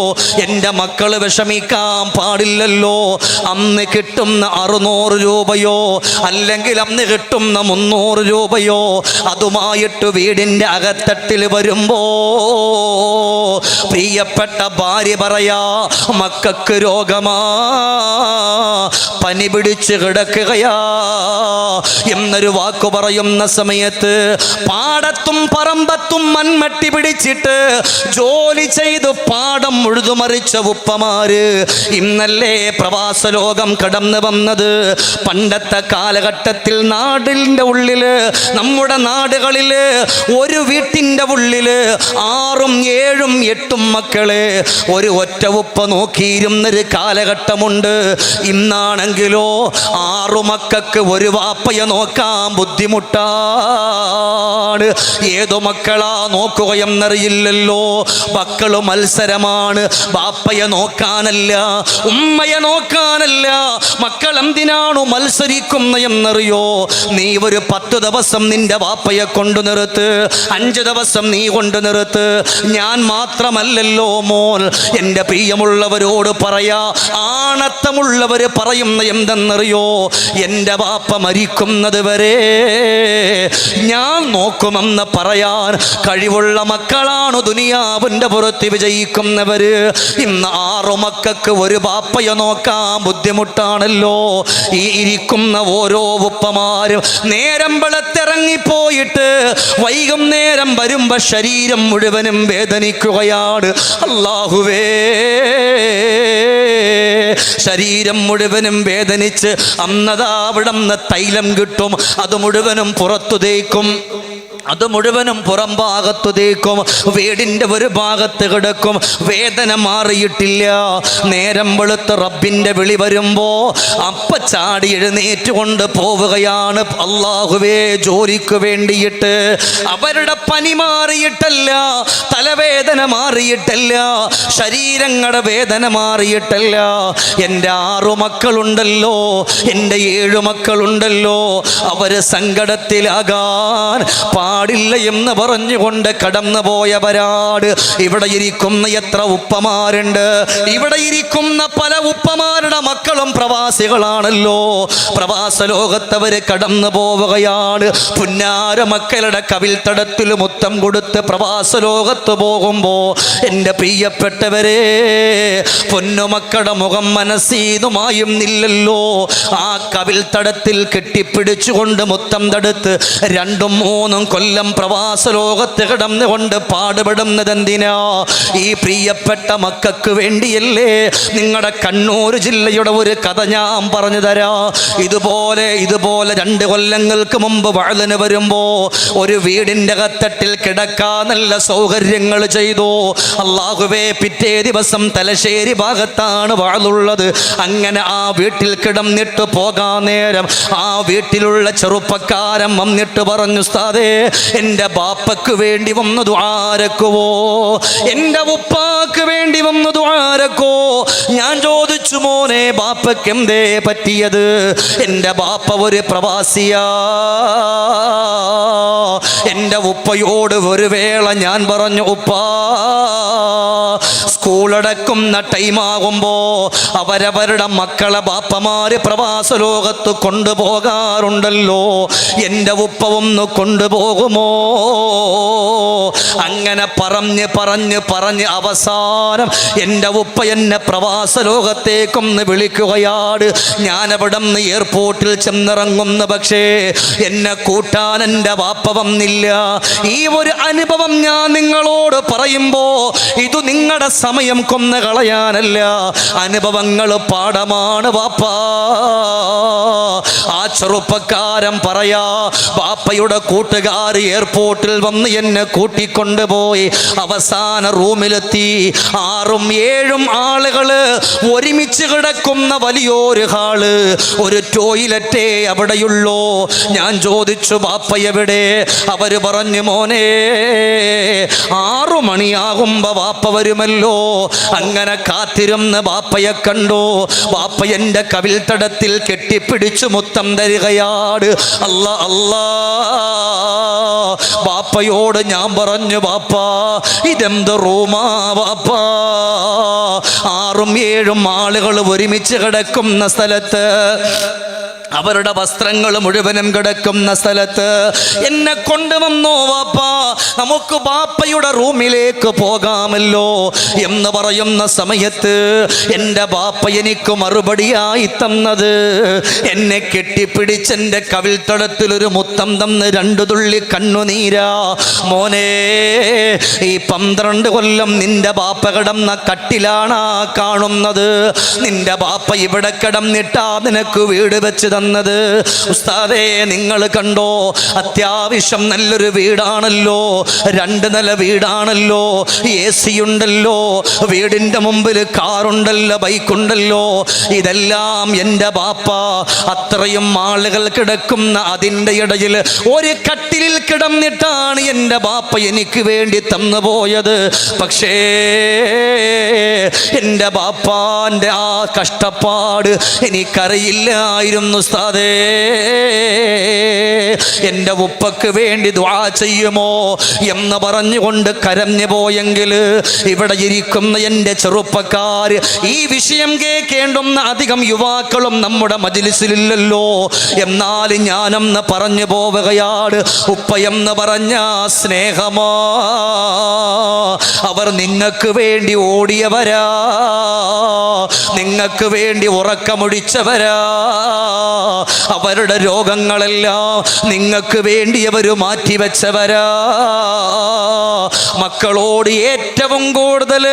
എൻ്റെ മക്കള് വിഷമിക്കാൻ പാടില്ലല്ലോ. അന്ന് കിട്ടുന്ന 600 രൂപയോ അല്ലെങ്കിൽ അന്ന് കിട്ടുന്ന 300 രൂപയോ അതുമായിട്ട് വീടിൻ്റെ അകത്തട്ടിൽ വരുമ്പോ പ്രിയപ്പെട്ട ഭാര്യ പറയാ, മക്കൾക്ക് രോഗമാ, പനി പിടിച്ച് കിടക്കുകയാ എന്നൊരു വാക്കു പറയുന്ന സമയത്ത് പാടത്തും പറമ്പത്തും മൺമട്ടി പിടിച്ചിട്ട് ജോലി ചെയ്ത് പാടം ഉഴുതുമറിച്ച ഉപ്പമാര് ഇന്നല്ലേ പ്രവാസ ലോകം കടന്നു വന്നത്. പണ്ടത്തെ കാലഘട്ടത്തിൽ നാടിൻ്റെ ഉള്ളില്, നമ്മുടെ നാടുകളില് ഒരു വീട്ടിൻ്റെ ഉള്ളില് 6, 7, 8 മക്കളെ ഒരു ഒറ്റ ഉപ്പ നോക്കിയിരുന്നൊരു കാലഘട്ടമുണ്ട്. ഇന്നാണെങ്കിലോ 6 മക്കൾക്ക് ഒരു വാപ്പയെ നോക്കാൻ ബുദ്ധിമുട്ടാണ്. ഏതു മക്കളാ നോക്കുകയെന്നറിയില്ലല്ലോ. മക്കള് മത്സരമാണ്. ബാപ്പയെ നോക്കാനല്ല, ഉമ്മയെ നോക്കാനല്ല. മക്കൾ എന്തിനാണു മത്സരിക്കുന്ന എന്നറിയോ? നീ ഒരു 10 ദിവസം നിന്റെ വാപ്പയെ കൊണ്ടു നിർത്ത്, 5 ദിവസം നീ കൊണ്ടു നിർത്ത്. ഞാൻ മാത്രമല്ലല്ലോ മോൻ. എൻ്റെ പ്രിയമുള്ളവരോട് പറയാ, ആണത്തമുള്ളവര് പറയുന്ന എന്തെന്നറിയോ? എൻ്റെ വാപ്പ മരിക്കുന്നത് വരെ ഞാൻ നോക്കുമെന്ന് പറയാൻ കഴിവുള്ള മക്കളാണ് ദുനിയാവിൻ്റെ പുറത്ത് വിജയിക്കുന്നവര്. ഇന്ന് 6 മക്കൾക്ക് ഒരു ബാപ്പയെ നോക്കാൻ ബുദ്ധിമുട്ടാണല്ലോ. ഈ ഇരിക്കുന്ന ഓരോ ഉപ്പമാരും നേരം വെളുത്തിറങ്ങിപ്പോയിട്ട് വൈകുന്നേരം വരുമ്പോ ശരീരം മുഴുവനും വേദനിക്കുകയാണ്. അല്ലാഹുവേ, ശരീരം മുഴുവനും വേദനിച്ച് അന്നതാ അവിടുന്ന് തൈലം കിട്ടും, അത് മുഴുവനും പുറത്തു തേക്കും, അത് മുഴുവനും പുറം ഭാഗത്തു തേക്കും, വീടിൻ്റെ ഒരു ഭാഗത്ത് കിടക്കും. വേദന മാറിയിട്ടില്ല. നേരം വെളുത്ത് റബ്ബിൻ്റെ വിളി വരുമ്പോ അപ്പ ചാടി എഴുന്നേറ്റുകൊണ്ട് പോവുകയാണ്. അല്ലാഹുവേ, ജോലിക്ക് വേണ്ടിയിട്ട്. അവരുടെ പനി മാറിയിട്ടല്ല, തലവേദന മാറിയിട്ടല്ല, ശരീരങ്ങളുടെ വേദന മാറിയിട്ടല്ല. എൻ്റെ 6 മക്കളുണ്ടല്ലോ, എൻ്റെ 7 മക്കളുണ്ടല്ലോ, അവര് സങ്കടത്തിലാകാൻ പാടില്ല എന്ന് പറഞ്ഞുകൊണ്ട് കടന്നു പോയവരാട്. ഇവിടെ ഇരിക്കുന്ന എത്ര ഉപ്പമാരുണ്ട്. ഇവിടെ ഇരിക്കുന്ന പല ഉപ്പമാരുടെ മക്കളും പ്രവാസികളാണല്ലോ. പ്രവാസ ലോകത്തവര് കടന്നു പോവുകയാണ്. പുന്നാര മക്കളുടെ കവിൽത്തടത്തിൽ മുത്തം കൊടുത്ത് പ്രവാസ ലോകത്ത് പോകുമ്പോ എൻ്റെ പ്രിയപ്പെട്ടവരെ, പൊന്നുമക്കളുടെ മുഖം മനസ്സീതുമായുന്നില്ലല്ലോ. ആ കവിൽത്തടത്തിൽ കെട്ടിപ്പിടിച്ചുകൊണ്ട് മുത്തം തടുത്ത് 2, 3 കൊല്ലം പ്രവാസ ലോകത്ത് കിടന്നുകൊണ്ട് പാടുപെടുന്നത് എന്തിനാ? ഈ പ്രിയപ്പെട്ട മക്കൾക്ക് വേണ്ടിയല്ലേ? നിങ്ങളുടെ കണ്ണൂർ ജില്ലയുടെ ഒരു കഥ ഞാൻ പറഞ്ഞു തരാം. ഇതുപോലെ 2 കൊല്ലങ്ങൾക്ക് മുമ്പ് വഅലിന് വരുമ്പോ ഒരു വീടിൻ്റെ അകത്തട്ടിൽ കിടക്കാൻ നല്ല സൗകര്യങ്ങൾ ചെയ്തു. അല്ലാഹുവേ, പിറ്റേ ദിവസം തലശ്ശേരി ഭാഗത്താണ് വഅലുള്ളത്. അങ്ങനെ ആ വീട്ടിൽ കിടന്നിട്ട് പോകാൻ നേരം ആ വീട്ടിലുള്ള ചെറുപ്പക്കാരൻ വന്നിട്ട് പറഞ്ഞു, ഉസ്താദേ, എൻ്റെ ബാപ്പക്ക് വേണ്ടി വന്ന് ദുആരക്കുവോ, എൻ്റെ ഉപ്പാക്ക് വേണ്ടി വന്ന് ദുആരക്കോ. ഞാൻ ചോദിച്ചു, മോനെ, ബാപ്പക്ക് എന്തേ പറ്റിയത്? എൻ്റെ ബാപ്പ ഒരു പ്രവാസിയാ. എൻ്റെ ഉപ്പയോട് ഒരു വേള ഞാൻ പറഞ്ഞു, ഉപ്പാ, സ്കൂളടക്കുന്ന ടൈമാകുമ്പോ അവരവരുടെ മക്കളെ ബാപ്പമാര് പ്രവാസ ലോകത്ത് കൊണ്ടുപോകാറുണ്ടല്ലോ. എൻ്റെ ഉപ്പ ഒന്ന് കൊണ്ടുപോകുമോ? അങ്ങനെ പറഞ്ഞ് അവസാനം എൻ്റെ ഉപ്പ എന്നെ പ്രവാസ ലോകത്തേക്കൊന്ന് വിളിക്കുകയാണ്. ഞാനവിടെ നിന്ന് എയർപോർട്ടിൽ ചെന്നിറങ്ങുന്നു. പക്ഷേ എന്നെ കൂട്ടാൻ എൻ്റെ വാപ്പ വന്നില്ല. ഈ ഒരു അനുഭവം ഞാൻ നിങ്ങളോട് പറയുമ്പോ ഇത് നിങ്ങളുടെ സമയം കൊന്നു കളയാനല്ല, അനുഭവങ്ങൾ പാഠമാണ് വാപ്പാ. ആ ചെറുപ്പക്കാരൻ പറയാ, വാപ്പയുടെ കൂട്ടുകാർ എയർപോർട്ടിൽ വന്ന് എന്നെ കൂട്ടിക്കൊണ്ടുപോയി. അവസാന റൂമിലെത്തി 6, 7 ആളുകള് ഒരുമിച്ച് ഒരുമിച്ച് കിടക്കുന്ന വലിയൊരു ഹാള്, ഒരു ടോയ്ലറ്റേ അവിടെയുള്ളൂ. ഞാൻ ചോദിച്ചു ബാപ്പ എവിടെ? അവര് പറഞ്ഞു മോനെ 6 മണിയാകുമ്പോ ബാപ്പ വരുമല്ലോ. അങ്ങനെ കാത്തിരുന്ന് ബാപ്പയെ കണ്ടു. ബാപ്പ എൻ്റെ കവിൽ തടത്തിൽ കെട്ടിപ്പിടിച്ചു മുത്തം തരികയാണ്. അല്ലാ അല്ലാ. ബാപ്പയോട് ഞാൻ പറഞ്ഞു ബാപ്പ ഇതെന്ത് റൂമാ ബാപ്പ? 6ഉം 7ഉം ആളുകൾ ഒരുമിച്ച് കിടക്കുന്ന സ്ഥലത്ത്, അവരുടെ വസ്ത്രങ്ങൾ മുഴുവനും കിടക്കുന്ന സ്ഥലത്ത് എന്നെ കൊണ്ടുവന്നോ വാപ്പ, നമുക്ക് ബാപ്പയുടെ റൂമിലേക്ക് പോകാമല്ലോ എന്ന് പറയുന്ന സമയത്ത് എൻ്റെ ബാപ്പ എനിക്ക് മറുപടിയായി തന്നത്, എന്നെ കെട്ടിപ്പിടിച്ച് എൻ്റെ കവിൾത്തടത്തിൽ ഒരു മുത്തം തന്ന് 2 തുള്ളി കണ്ണുനീരാ. മോനെ ഈ 12 കൊല്ലം നിന്റെ ബാപ്പ കിടന്ന കട്ടിലാണ് കാണുന്നത്. നിന്റെ ബാപ്പ ഇവിടെ കിടന്നിട്ടാ നിനക്ക് വീട് വെച്ച് തന്നത്. ഉസ്താദേ നിങ്ങൾ കണ്ടോ, അത്യാവശ്യം നല്ലൊരു വീടാണല്ലോ, 2 നില വീടാണല്ലോ, AC ഉണ്ടല്ലോ, വീടിന്റെ മുമ്പിൽ കാറുണ്ടല്ലോ, ബൈക്കുണ്ടല്ലോ. ഇതെല്ലാം എൻ്റെ ബാപ്പ അത്രയും ആളുകൾ കിടക്കുന്ന അതിൻ്റെ ഇടയിൽ ഒരു കട്ടിലിൽ കിടന്നിട്ടാണ് എൻ്റെ ബാപ്പ എനിക്ക് വേണ്ടി തന്നു പോയത്. പക്ഷേ എൻ്റെ ബാപ്പാൻ്റെ ആ കഷ്ടപ്പാട് എനിക്കറിയില്ലായിരുന്നു. ഉസ്താദേ എൻ്റെ ഉപ്പക്ക് വേണ്ടി ദുആ ചെയ്യുമോ എന്ന് പറഞ്ഞുകൊണ്ട് കരഞ്ഞു പോയെങ്കിൽ ഇവിടെ ഇരിക്കുന്ന എൻ്റെ ചെറുപ്പക്കാർ, ഈ വിഷയം കേൾക്കേണ്ടുന്ന അധികം യുവാക്കളും നമ്മുടെ മജ്‌ലിസിലില്ലല്ലോ. എന്നാൽ ഞാനെന്ന് പറഞ്ഞു പോവുകയാണ്. ഉപ്പയെന്ന് പറഞ്ഞ സ്നേഹമാ, അവർ നിങ്ങൾക്ക് വേണ്ടി ഓടിയവരാ, നിങ്ങൾക്ക് വേണ്ടി ഉറക്കമൊഴിച്ചവരാ, അവരുടെ രോഗങ്ങളെല്ലാം നിങ്ങൾക്ക് വേണ്ടി അവർ മാറ്റിവെച്ചവരാ. മക്കളോട് ഏറ്റവും കൂടുതൽ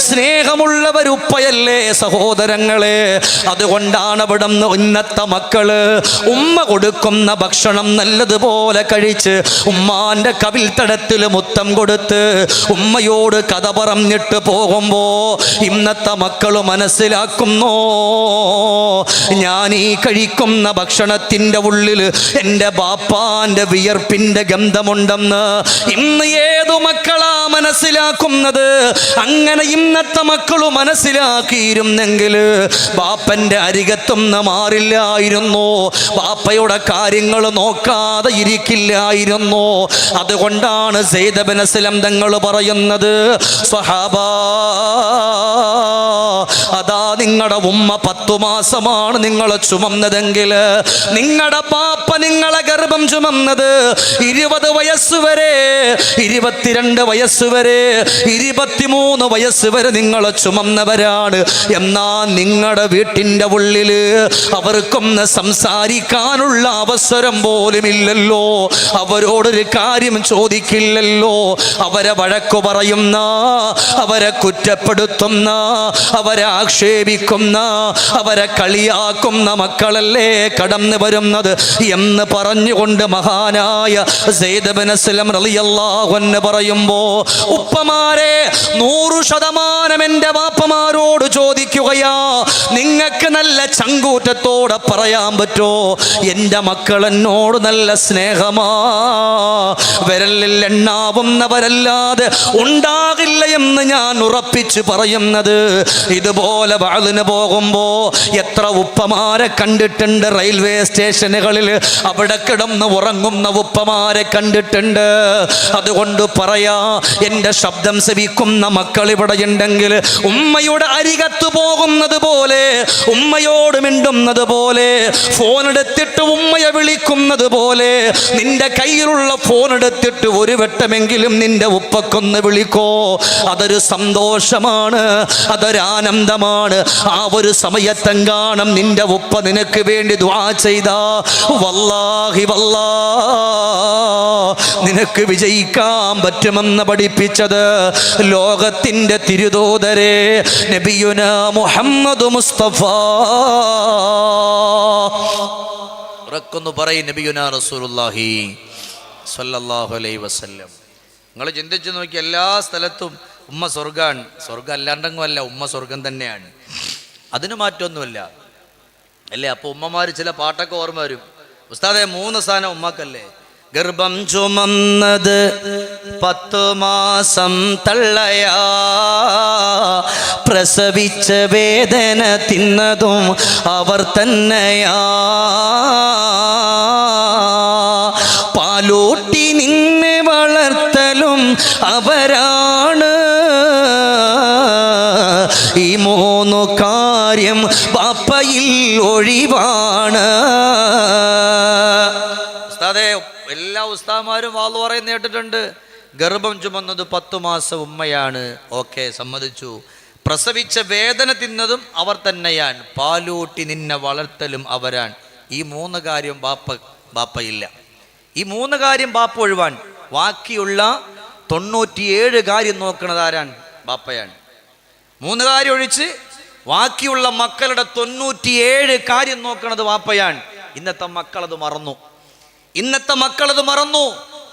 സ്നേഹമുള്ളവർ ഉപ്പയല്ലേ സഹോദരങ്ങളെ? അതുകൊണ്ടാണ് അവിടുന്ന് ഉന്നത്ത മക്കള് ഉമ്മ കൊടുക്കുന്ന ഭക്ഷണം നല്ലതുപോലെ കഴിച്ച് ഉമ്മാന്റെ കവിൽ തടത്തിൽ മുത്തം കൊടുത്ത് ഉമ്മയോട് കഥ പറഞ്ഞിട്ട് പോകുമ്പോ ഇന്നത്തെ മക്കള് മനസ്സിലാക്കുന്നു, ഞാൻ ഈ കഴിക്കുന്ന ഭക്ഷണത്തിൻ്റെ ഉള്ളിൽ എൻ്റെ ബാപ്പാന്റെ വിയർപ്പിൻ്റെ ഗന്ധമുണ്ടെന്ന് ഇന്ന് ഏതു മക്കളാ മനസ്സിലാക്കുന്നത്? അങ്ങനെ ഇന്നത്തെ മക്കള് മനസ്സിലാക്കിയിരുന്നെങ്കിൽ ബാപ്പൻ്റെ അരികത്തൊന്ന് മാറില്ലായിരുന്നു, ബാപ്പയുടെ കാര്യങ്ങൾ നോക്കാതെ ഇരിക്കില്ലായിരുന്നു. അതുകൊണ്ടാണ് സെയ്ദ് ബിൻ അസ്ലം തങ്ങൾ പറയുന്നത്, സ്വഹാബാ അതാ നിങ്ങളുടെ ഉമ്മ 10 മാസമാണ് നിങ്ങളെ ചുമന്നതെങ്കിൽ നിങ്ങളുടെ പാപ്പ നിങ്ങളെ ഗർഭം ചുമന്നത് 20 വയസ്സ് വരെ, 22 വയസ്സ് വരെ, 23 വയസ്സ് വരെ നിങ്ങളെ ചുമന്നവരാണ്. എന്നാൽ നിങ്ങളുടെ വീട്ടിൻ്റെ ഉള്ളിൽ അവർക്കൊന്ന് സംസാരിക്കാനുള്ള അവസരം പോലും ഇല്ലല്ലോ, അവരോടൊരു കാര്യം ചോദിക്കില്ലല്ലോ. അവരെ വഴക്കു പറയുന്ന, അവരെ കുറ്റപ്പെടുത്തുന്ന, അവരെ ആക്ഷേപിക്കുന്ന, അവരെ കളിയാക്കുന്ന മക്കളല്ലേ കടന്നു വരുന്നത് എന്ന് പറഞ്ഞുകൊണ്ട് മഹാനായ സെയ്ദ് ബിൻ അസ്ലം റളിയല്ലാഹു അൻഹു പറയുമ്പോ, ഉപ്പമാരെ 100% എൻ്റെ വാപ്പമാരോട് ചോദിക്കുകയാ, നിങ്ങൾക്ക് നല്ല ചങ്കൂറ്റത്തോടെ പറയാൻ പറ്റോ എൻ്റെ മക്കൾ എന്നോട് നല്ല സ്നേഹമാ, വിരലിൽ എണ്ണാവുന്നവരല്ലാതെ ഉണ്ടാകില്ല എന്ന് ഞാൻ ഉറപ്പിച്ച് പറയുന്നത്. ഇതുപോലെ വാളിന് പോകുമ്പോ എത്ര ഉപ്പമാരെ കണ്ടിട്ടുണ്ട് റെയിൽവേ സ്റ്റേഷനുകളിൽ, അവിടെ കിടന്ന് ഉറങ്ങുന്ന ഉപ്പമാരെ കണ്ടിട്ടുണ്ട്. അതുകൊണ്ട് പറയാ, എൻ്റെ ശബ്ദം ശ്രവിക്കുന്ന മക്കൾ ഇവിടെ ഉണ്ടെങ്കിൽ ഉമ്മയുടെ അരികത്ത് പോകുന്നത് പോലെ, ഉമ്മയോട് മിണ്ടുന്നത് പോലെ, ഫോൺ എടുത്തിട്ട് ഉമ്മയെ വിളിക്കുന്നത് പോലെ, നിന്റെ കയ്യിലുള്ള ഫോൺ എടുത്തിട്ട് ഒരു വട്ടമെങ്കിലും നിന്റെ ഉപ്പക്കൊന്ന് വിളിക്കോ. അതൊരു സന്തോഷമാണ്, അതൊരാനന്ദമാണ്. ആ ഒരു സമയത്തെങ്ങാനും നിന്റെ ഉപ്പ നിനക്ക് വേണ്ടി ദുആ ചെയ്താ വല്ലാഹി വല്ലാ നിനക്ക് വിജയിക്കാൻ പറ്റുമെന്ന് പഠിപ്പിച്ചത് ലോകത്തിൻ്റെ തിരുദൂതരെ നബിയുനാ മുഹമ്മദ് മുസ്തഫ. ഉറക്കൊന്നു പറയും നബിയുനാ റസൂലുള്ളാഹി സ്വല്ലല്ലാഹു അലൈഹി വസല്ലം. നിങ്ങൾ ചിന്തിച്ചു നോക്കി, എല്ലാ സ്ഥലത്തും ഉമ്മ സ്വർഗാണ്. സ്വർഗം അല്ലാണ്ടെങ്കിലും അല്ല, ഉമ്മ സ്വർഗം തന്നെയാണ്. അതിന് മാറ്റമൊന്നുമില്ല അല്ലേ. അപ്പോൾ ഉമ്മമാർ ചില പാട്ടൊക്കെ ഓർമ്മ വരും. ഉസ്താദെ 3 സ്ഥാനം ഉമ്മക്കല്ലേ? ഗർഭം ചുമന്നത് 10 മാസം തള്ളയാ, പ്രസവിച്ച വേദന തിന്നതും അവർ തന്നെയാ, പാലൂട്ടി നിന്നെ വളർത്തലും അവരാണ്, ഈ 3 കാര്യം ബാപ്പയിൽ ഒഴിവാണ്. ഉസ്താദേ, എല്ലാ ഉസ്താദന്മാരും വാളു പറയുന്ന കേട്ടിട്ടുണ്ട്. ഗർഭം ചുമന്നത് 10 മാസം ഉമ്മയാണ്, ഓക്കെ സമ്മതിച്ചു. പ്രസവിച്ച വേദന തിന്നതും അവർ തന്നെയാണ്, പാലൂട്ടി നിന്നെ വളർത്തലും അവരാണ്. ഈ 3 കാര്യം ബാപ്പയില്ല. ഈ 3 കാര്യം ബാപ്പ ഒഴിവാൻ. ബാക്കിയുള്ള 97 കാര്യം നോക്കുന്നത് ആരാണ്? ബാപ്പയാണ്. 3 കാര്യം ഒഴിച്ച് ബാക്കിയുള്ള മക്കളുടെ 97 കാര്യം നോക്കുന്നത് വാപ്പയാണ്. ഇന്നത്തെ മക്കളത് മറന്നു.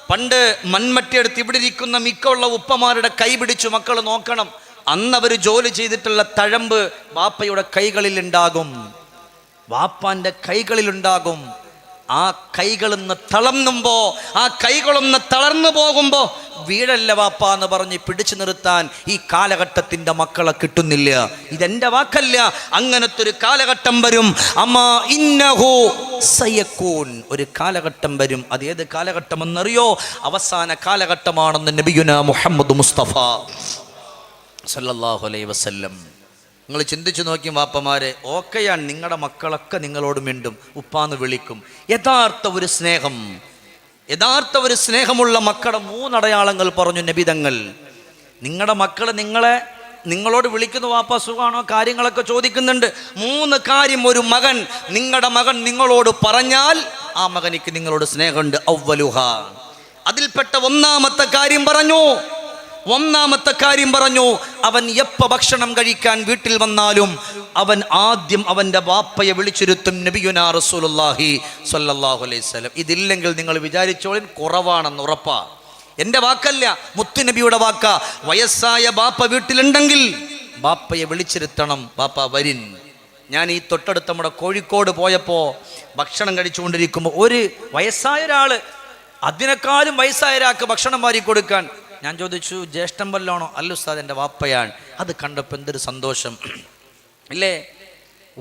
പണ്ട് മൺമറ്റിയെടുത്ത് ഇവിടെ ഇരിക്കുന്ന മിക്കുള്ള ഉപ്പമാരുടെ കൈ പിടിച്ചു മക്കൾ നോക്കണം. അന്ന് അവർ ജോലി ചെയ്തിട്ടുള്ള തഴമ്പ് വാപ്പയുടെ കൈകളിലുണ്ടാകും, വാപ്പാന്റെ കൈകളിലുണ്ടാകും. ആ കൈകളൊന്ന് തളർന്നുമ്പോ, ആ കൈകളൊന്ന് തളർന്നു പോകുമ്പോ വീഴല്ല വാപ്പ എന്ന് പറഞ്ഞ് പിടിച്ചു നിർത്താൻ ഈ കാലഘട്ടത്തിന്റെ മക്കളെ കിട്ടുന്നില്ല. ഇതെന്റെ വാക്കല്ല, അങ്ങനത്തെ ഒരു കാലഘട്ടം വരും. അമ്മാ ഇന്നഹു സയകൂൻ, ഒരു കാലഘട്ടം വരും. അത് ഏത് കാലഘട്ടം എന്നറിയോ? അവസാന കാലഘട്ടമാണെന്ന് നബിയുനാ മുഹമ്മദ് മുസ്തഫ സല്ലല്ലാഹു അലൈഹി വസല്ലം. നിങ്ങൾ ചിന്തിച്ചു നോക്കിയും വാപ്പമാരെ, ഓക്കെയാണ്, നിങ്ങളുടെ മക്കളൊക്കെ നിങ്ങളോട് മിണ്ടും, ഉപ്പാന്ന് വിളിക്കും. യഥാർത്ഥ ഒരു സ്നേഹമുള്ള മക്കളുടെ 3 അടയാളങ്ങൾ പറഞ്ഞു നബിതങ്ങൾ. നിങ്ങളുടെ മക്കൾ നിങ്ങളോട് വിളിക്കുന്ന വാപ്പ സുഖാണോ, കാര്യങ്ങളൊക്കെ ചോദിക്കുന്നുണ്ട്. 3 കാര്യം ഒരു മകൻ, നിങ്ങളുടെ മകൻ നിങ്ങളോട് പറഞ്ഞാൽ ആ മകനിക്ക് നിങ്ങളോട് സ്നേഹമുണ്ട്. അവ്വലുഹ, അതിൽപ്പെട്ട 1-ാമത്തെ കാര്യം പറഞ്ഞു, അവൻ എപ്പ ഭക്ഷണം കഴിക്കാൻ വീട്ടിൽ വന്നാലും അവൻ ആദ്യം അവൻ്റെ ബാപ്പയെ വിളിച്ചിരുത്തും. നബിയുനാ റസൂലുള്ളാഹി സ്വല്ലല്ലാഹു അലൈഹി വസല്ലം. ഇതില്ലെങ്കിൽ നിങ്ങൾ വിചാരിച്ചോളിൻ കുറവാണെന്ന് ഉറപ്പാ. എൻ്റെ വാക്കല്ല, മുത്തുനബിയുടെ വാക്ക. വയസ്സായ ബാപ്പ വീട്ടിലുണ്ടെങ്കിൽ ബാപ്പയെ വിളിച്ചിരുത്തണം. ബാപ്പ വരിൻ. ഞാൻ ഈ തൊട്ടടുത്ത് നമ്മുടെ കോഴിക്കോട് പോയപ്പോൾ ഭക്ഷണം കഴിച്ചുകൊണ്ടിരിക്കുമ്പോൾ ഒരു വയസ്സായ ഒരാൾ, അതിനേക്കാളും വയസ്സായ ഒരാൾക്ക് ഭക്ഷണം വാരി കൊടുക്കാൻ ഞാൻ ചോദിച്ചു, ജ്യേഷ്ഠൻ വല്ലാണോ? അല്ല ഉസ്താദ്, എൻ്റെ വാപ്പയാണ്. അത് കണ്ടപ്പോൾ എന്തൊരു സന്തോഷം ഇല്ലേ.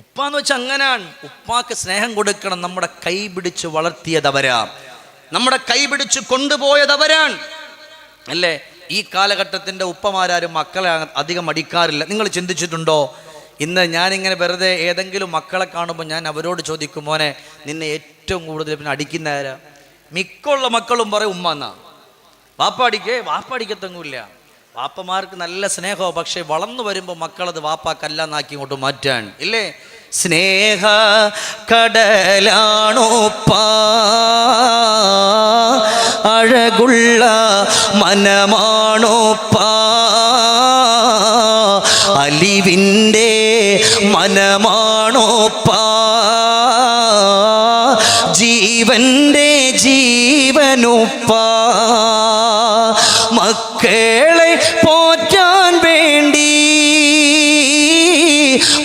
ഉപ്പാന്ന് വെച്ചാൽ അങ്ങനാണ്. ഉപ്പാക്ക് സ്നേഹം കൊടുക്കണം. നമ്മുടെ കൈ പിടിച്ച് വളർത്തിയതവരാ, നമ്മുടെ കൈ പിടിച്ച് കൊണ്ടുപോയതവരാണ് അല്ലേ. ഈ കാലഘട്ടത്തിൻ്റെ ഉപ്പമാരും മക്കളെ അധികം അടിക്കാറില്ല. നിങ്ങൾ ചിന്തിച്ചിട്ടുണ്ടോ? ഇന്ന് ഞാനിങ്ങനെ വെറുതെ ഏതെങ്കിലും മക്കളെ കാണുമ്പോൾ ഞാൻ അവരോട് ചോദിക്കും, മോനെ നിന്നെ ഏറ്റവും കൂടുതൽ പിന്നെ അടിക്കുന്നവരാ? മിക്കുള്ള മക്കളും പറയും ഉമ്മ എന്നാ. വാപ്പടിക്കത്തൊന്നുമില്ല. വാപ്പമാർക്ക് നല്ല സ്നേഹമോ, പക്ഷെ വളർന്നു വരുമ്പോൾ മക്കളത് വാപ്പാക്കല്ലാന്നാക്കി ഇങ്ങോട്ട് മാറ്റാൻ ഇല്ലേ. സ്നേഹ കടലാണോപ്പാ, അഴകുള്ള മനമാണോപ്പാ, അലിവിൻ്റെ മനമാണോപ്പാ, ജീവന്റെ ജീവനുപ്പാ, മക്കളെ പോറ്റാൻ വേണ്ടി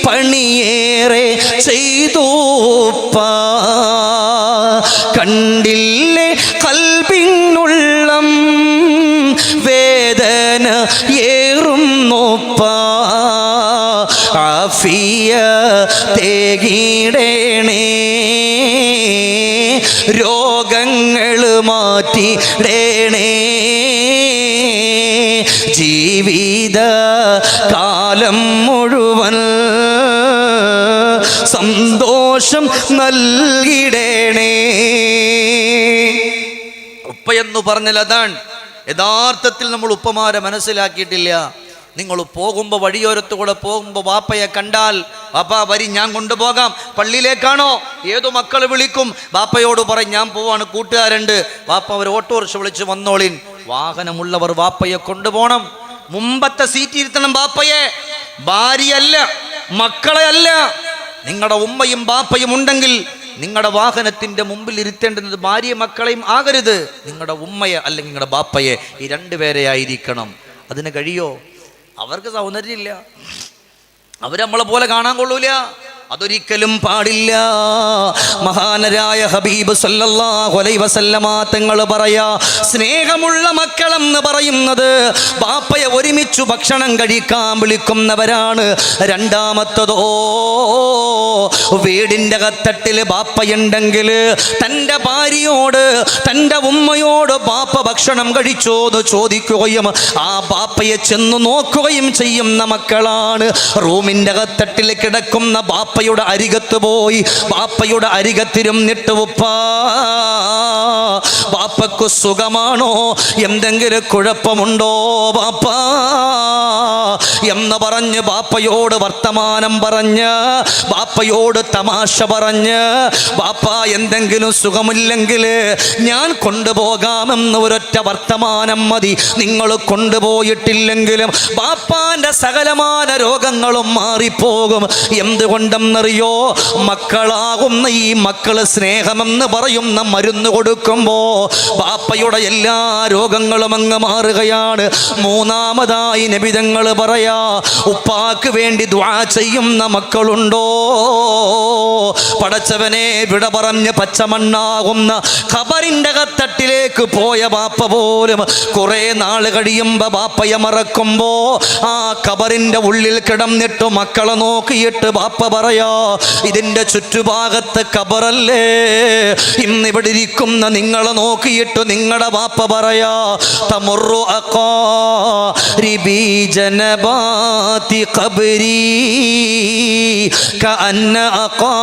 പണിയേറെ ചെയ്തൂപ്പാ, കണ്ടില്ലേ കൽബിനുള്ളം വേദന ഏറുന്നോപ്പാ, ആഫിയ തേകിടേണേ, രോഗങ്ങൾ മാറ്റിടേണേ, ജീവിത കാലം മുഴുവൻ സന്തോഷം നൽകിടേണേ. ഉപ്പയെന്നു പറഞ്ഞാൽ അതാണ്. യഥാർത്ഥത്തിൽ നമ്മൾ ഉപ്പമാരെ മനസ്സിലാക്കിയിട്ടില്ല. നിങ്ങൾ പോകുമ്പോൾ വഴിയോരത്തുകൂടെ പോകുമ്പോൾ വാപ്പയെ കണ്ടാൽ, വാപ്പ വരി ഞാൻ കൊണ്ടുപോകാം. പള്ളിയിലേക്കാണോ? ഏതോ മക്കൾ വിളിക്കും, വാപ്പയോട് പറയും ഞാൻ പോവാണ്, കൂട്ടുകാരുണ്ട്. വാപ്പ അവർ ഓട്ടോറിക്ഷ വിളിച്ച് വന്നോളിൻ. വാഹനമുള്ളവർ വാപ്പയെ കൊണ്ടുപോകണം. മുമ്പത്തെ സീറ്റ് ഇരുത്തണം വാപ്പയെ, ഭാര്യയല്ല, മക്കളെ അല്ല. നിങ്ങളുടെ ഉമ്മയും ബാപ്പയും ഉണ്ടെങ്കിൽ നിങ്ങളുടെ വാഹനത്തിൻ്റെ മുമ്പിൽ ഇരുത്തേണ്ടുന്നത് ഭാര്യയും മക്കളെയും ആകരുത്, നിങ്ങളുടെ ഉമ്മയെ അല്ലെങ്കിൽ നിങ്ങളുടെ ബാപ്പയെ. ഈ 2 പേരെ ആയിരിക്കണം. അതിന് കഴിയോ? അവർക്ക് സൗന്ദര്യമില്ല, അവർ നമ്മളെ പോലെ കാണാൻ കൊള്ളൂല, അതൊരിക്കലും പാടില്ല. മഹാനരായ ഹബീബ് സല്ലല്ലാഹു അലൈഹി വസല്ലമ തങ്ങൾ പറയാ, സ്നേഹമുള്ള മക്കളെന്ന് പറയുന്നത് ബാപ്പയെ ഒരുമിച്ചു ഭക്ഷണം കഴിക്കാൻ വിളിക്കുന്നവരാണ്. രണ്ടാമത്തതോ, വീടിൻ്റെ അകത്തട്ടിൽ ബാപ്പയുണ്ടെങ്കിൽ തൻ്റെ ഭാര്യയോട് തൻ്റെ ഉമ്മയോട് ബാപ്പ ഭക്ഷണം കഴിച്ചോ എന്ന് ചോദിക്കുകയും ആ ബാപ്പയെ ചെന്ന് നോക്കുകയും ചെയ്യുന്ന മക്കളാണ്. റൂമിൻ്റെ അകത്തട്ടിൽ കിടക്കുന്ന ബാപ്പയുടെ അരികത്ത് പോയി ബാപ്പയുടെ അരികത്തിരുന്നിട്ട്, ഉപ്പാ ബാപ്പക്ക് സുഖമാണോ, എന്തെങ്കിലും കുഴപ്പമുണ്ടോ ബാപ്പാ എന്ന് പറഞ്ഞ് ബാപ്പയോട് വർത്തമാനം പറഞ്ഞ്, ബാപ്പയോട് തമാശ പറഞ്ഞ്, ബാപ്പ എന്തെങ്കിലും സുഖമില്ലെങ്കിൽ ഞാൻ കൊണ്ടുപോകാമെന്ന് ഒരൊറ്റ വർത്തമാനം മതി. നിങ്ങൾ കൊണ്ടുപോയിട്ടില്ലെങ്കിലും ബാപ്പാന്റെ സകലമാന രോഗങ്ങളും മാറിപ്പോകും. എന്തുകൊണ്ടെന്നറിയോ? മക്കളാകുന്ന ഈ മക്കള് സ്നേഹമെന്ന് പറയുന്ന മരുന്ന് കൊടുക്കുമ്പോ ബാപ്പയുടെ എല്ലാ രോഗങ്ങളും അങ്ങ് മാറുകയാണ്. മൂന്നാമതായി നബി തങ്ങൾ പറയാ, ഉപ്പാക്ക് വേണ്ടി ദുആ ചെയ്യുന്ന മക്കളുണ്ടോ? പടച്ചവനെ വിട പറഞ്ഞ് പച്ചമണ്ണാകുന്ന ഖബറിന്റെ അകത്തട്ടിലേക്ക് പോയ ബാപ്പ പോലും കുറെ നാൾ കഴിയുമ്പോ ബാപ്പയെ മറക്കുമ്പോ ആ ഖബറിന്റെ ഉള്ളിൽ കിടന്നിട്ട് മക്കളെ നോക്കിയിട്ട് ബാപ്പ പറയാ, ഇതിന്റെ ചുറ്റുഭാഗത്ത് ഖബറല്ലേ, ഇന്നിവിടെ ഇരിക്കുന്ന നിങ്ങളെ നോക്കിയിട്ട് നിങ്ങളുടെ ബാപ്പ പറയാ, തമുറു അഖാരിബി ജനബാതി ഖബരി കഅന്ന അഖാരിബി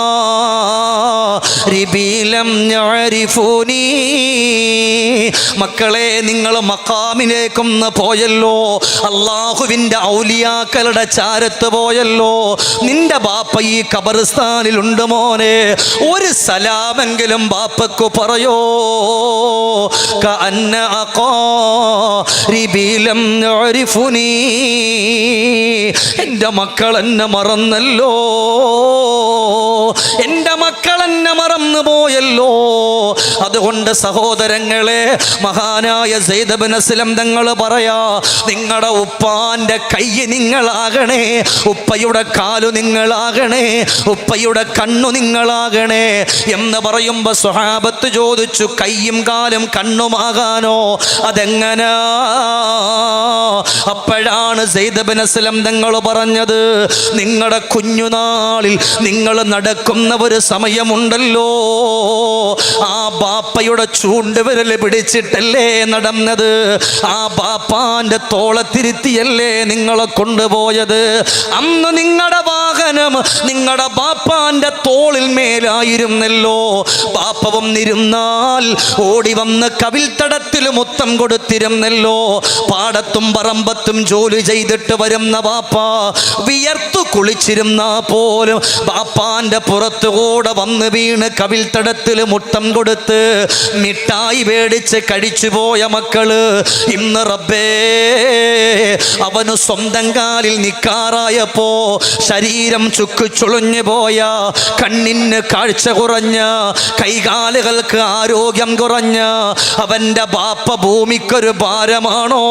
ലം യഅരിഫൂനി. മക്കളെ, നിങ്ങൾ മഖാമിലേക്കൊന്ന് പോയല്ലോ, അള്ളാഹുവിൻ്റെ ഔലിയാക്കളുടെ ചാരത്ത് പോയല്ലോ, നിന്റെ ബാപ്പ ഈ ഖബർസ്ഥാനിലുണ്ട് മോനെ, ഒരു സലാമെങ്കിലും ബാപ്പക്ക് പറയോ. കഅന്ന അഖാരിബി ലം യഅരിഫൂനി. എൻ്റെ മക്കൾ എന്നെ മറന്നല്ലോ, എൻ്റെ മക്കൾ എന്നെ മറന്നു പോയല്ലോ. അതുകൊണ്ട് സഹോദരങ്ങളെ, മഹാനായ സയ്യിദ് ഇബ്നു അസ്ലം തങ്ങൾ പറയാ, നിങ്ങളുടെ ഉപ്പാന്റെ കൈ നിങ്ങളാകണേ, ഉപ്പയുടെ കാലു നിങ്ങളാകണേ, ഉപ്പയുടെ കണ്ണു നിങ്ങളാകണേ എന്ന് പറയുമ്പോ സ്വഹാബത്ത് ചോദിച്ചു, കൈയും കാലും കണ്ണുമാകാനോ, അതെങ്ങനാ? അപ്പോഴാണ് സയ്യിദ് ഇബ്നു അസ്ലം തങ്ങൾ പറഞ്ഞത്, നിങ്ങളുടെ കുഞ്ഞുനാളിൽ നിങ്ങൾ നടക്കുന്ന ഒരു സമയമുണ്ടല്ലോ, ആ ബാപ്പയുടെ ചൂണ്ടുവിരൽ പിടിച്ചിട്ടല്ലേ നടന്നത്, ആ ബാപ്പാന്റെ തോളത്തിരുത്തിയല്ലേ നിങ്ങളെ കൊണ്ടുപോയത്. അന്ന് നിങ്ങളുടെ വാഹനം നിങ്ങളുടെ ബാപ്പാന്റെ തോളിൽ മേലായിരുന്നല്ലോ. ബാപ്പ വന്നിരുന്നാൽ ഓടി വന്ന് കവിൽത്തടത്തിൽ മുത്തം കൊടുത്തിരുന്നല്ലോ. പാടത്തും പറമ്പത്തും ജോലി ചെയ്തിട്ട് വരുന്ന ബാപ്പ വിയർത്തു കുളിച്ചിരുന്ന പോലും ബാപ്പാന്റെ പുറത്തുകൂടെ വന്ന് വീണ് കവിൽത്തടത്തിൽ മുത്തം കൊടുത്ത് മിഠായി മേടിച്ച് കഴിച്ചു പോയ മക്കള് ഇന്ന് റബ്ബേ അവന് സ്വന്തം കാലിൽ നിക്കാറായപ്പോ ശരീരം ചുക്കുചുളുഞ്ഞു പോയ, കണ്ണിന് കാഴ്ച കുറഞ്ഞ, കൈകാലുകൾക്ക് ആരോഗ്യം കുറഞ്ഞ അവന്റെ ബാപ്പ ഭൂമിക്കൊരു ഭാരമാണോ?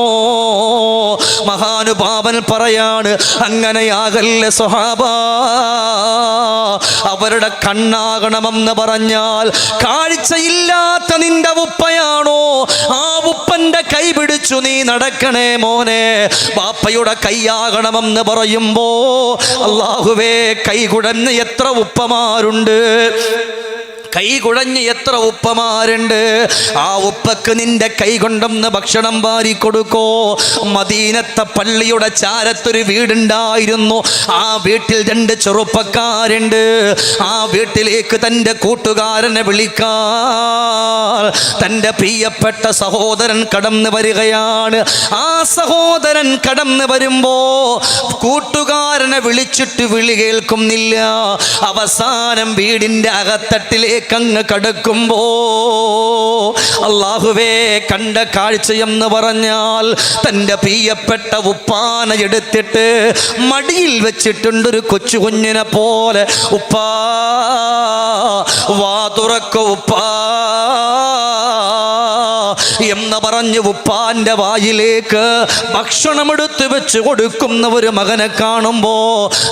മഹാനുഭാവൻ പറയാണ്, അങ്ങനെയാകല്ലേ സ്വഹാബാ. അവരുടെ കണ്ണാകണമെന്ന് പറഞ്ഞാൽ കാഴ്ചയില്ലാത്ത നിന്റെ ഉപ്പയാണോ? ആ ഉപ്പന്റെ കൈ പിടിച്ചു നീ നടക്കണേ മോനെ. ബാപ്പയുടെ കൈയാകണമെന്ന് പറയുമ്പോ അല്ലാഹുവേ, കൈ കുടഞ്ഞ് എത്ര ഉപ്പമാരുണ്ട്, കൈ കുഴഞ്ഞ് എത്ര ഉപ്പമാരുണ്ട്. ആ ഉപ്പക്ക് നിന്റെ കൈ കൊണ്ടൊന്ന് ഭക്ഷണം വാരി കൊടുക്കോ. മദീനത്തെ പള്ളിയുടെ ചാരത്തൊരു വീടുണ്ടായിരുന്നു. ആ വീട്ടിൽ 2 ചെറുപ്പക്കാരുണ്ട്. ആ വീട്ടിലേക്ക് തൻ്റെ കൂട്ടുകാരനെ വിളിക്കാൻ തൻ്റെ പ്രിയപ്പെട്ട സഹോദരൻ കടന്നു വരികയാണ്. ആ സഹോദരൻ കടന്നു വരുമ്പോ കൂട്ടുകാരനെ വിളിച്ചിട്ട് വിളി കേൾക്കുന്നില്ല. അവസാനം വീടിൻ്റെ അകത്തട്ടിലേക്ക് അങ്ങ് കടക്കുമ്പോ അല്ലാഹുവേ, കണ്ട കാഴ്ചയെന്ന് പറഞ്ഞാൽ തൻ്റെ പ്രിയപ്പെട്ട ഉപ്പാനെ എടുത്തിട്ട് മടിയിൽ വെച്ചിട്ടുണ്ടൊരു കൊച്ചു കുഞ്ഞിനെ പോലെ. ഉപ്പാ വാ തുറക്കോ ഉപ്പാ, എന്ന് പറഞ്ഞ് ഉപ്പാന്റെ വായിലേക്ക് ഭക്ഷണം എടുത്തു വെച്ച് കൊടുക്കുന്ന ഒരു മകനെ കാണുമ്പോ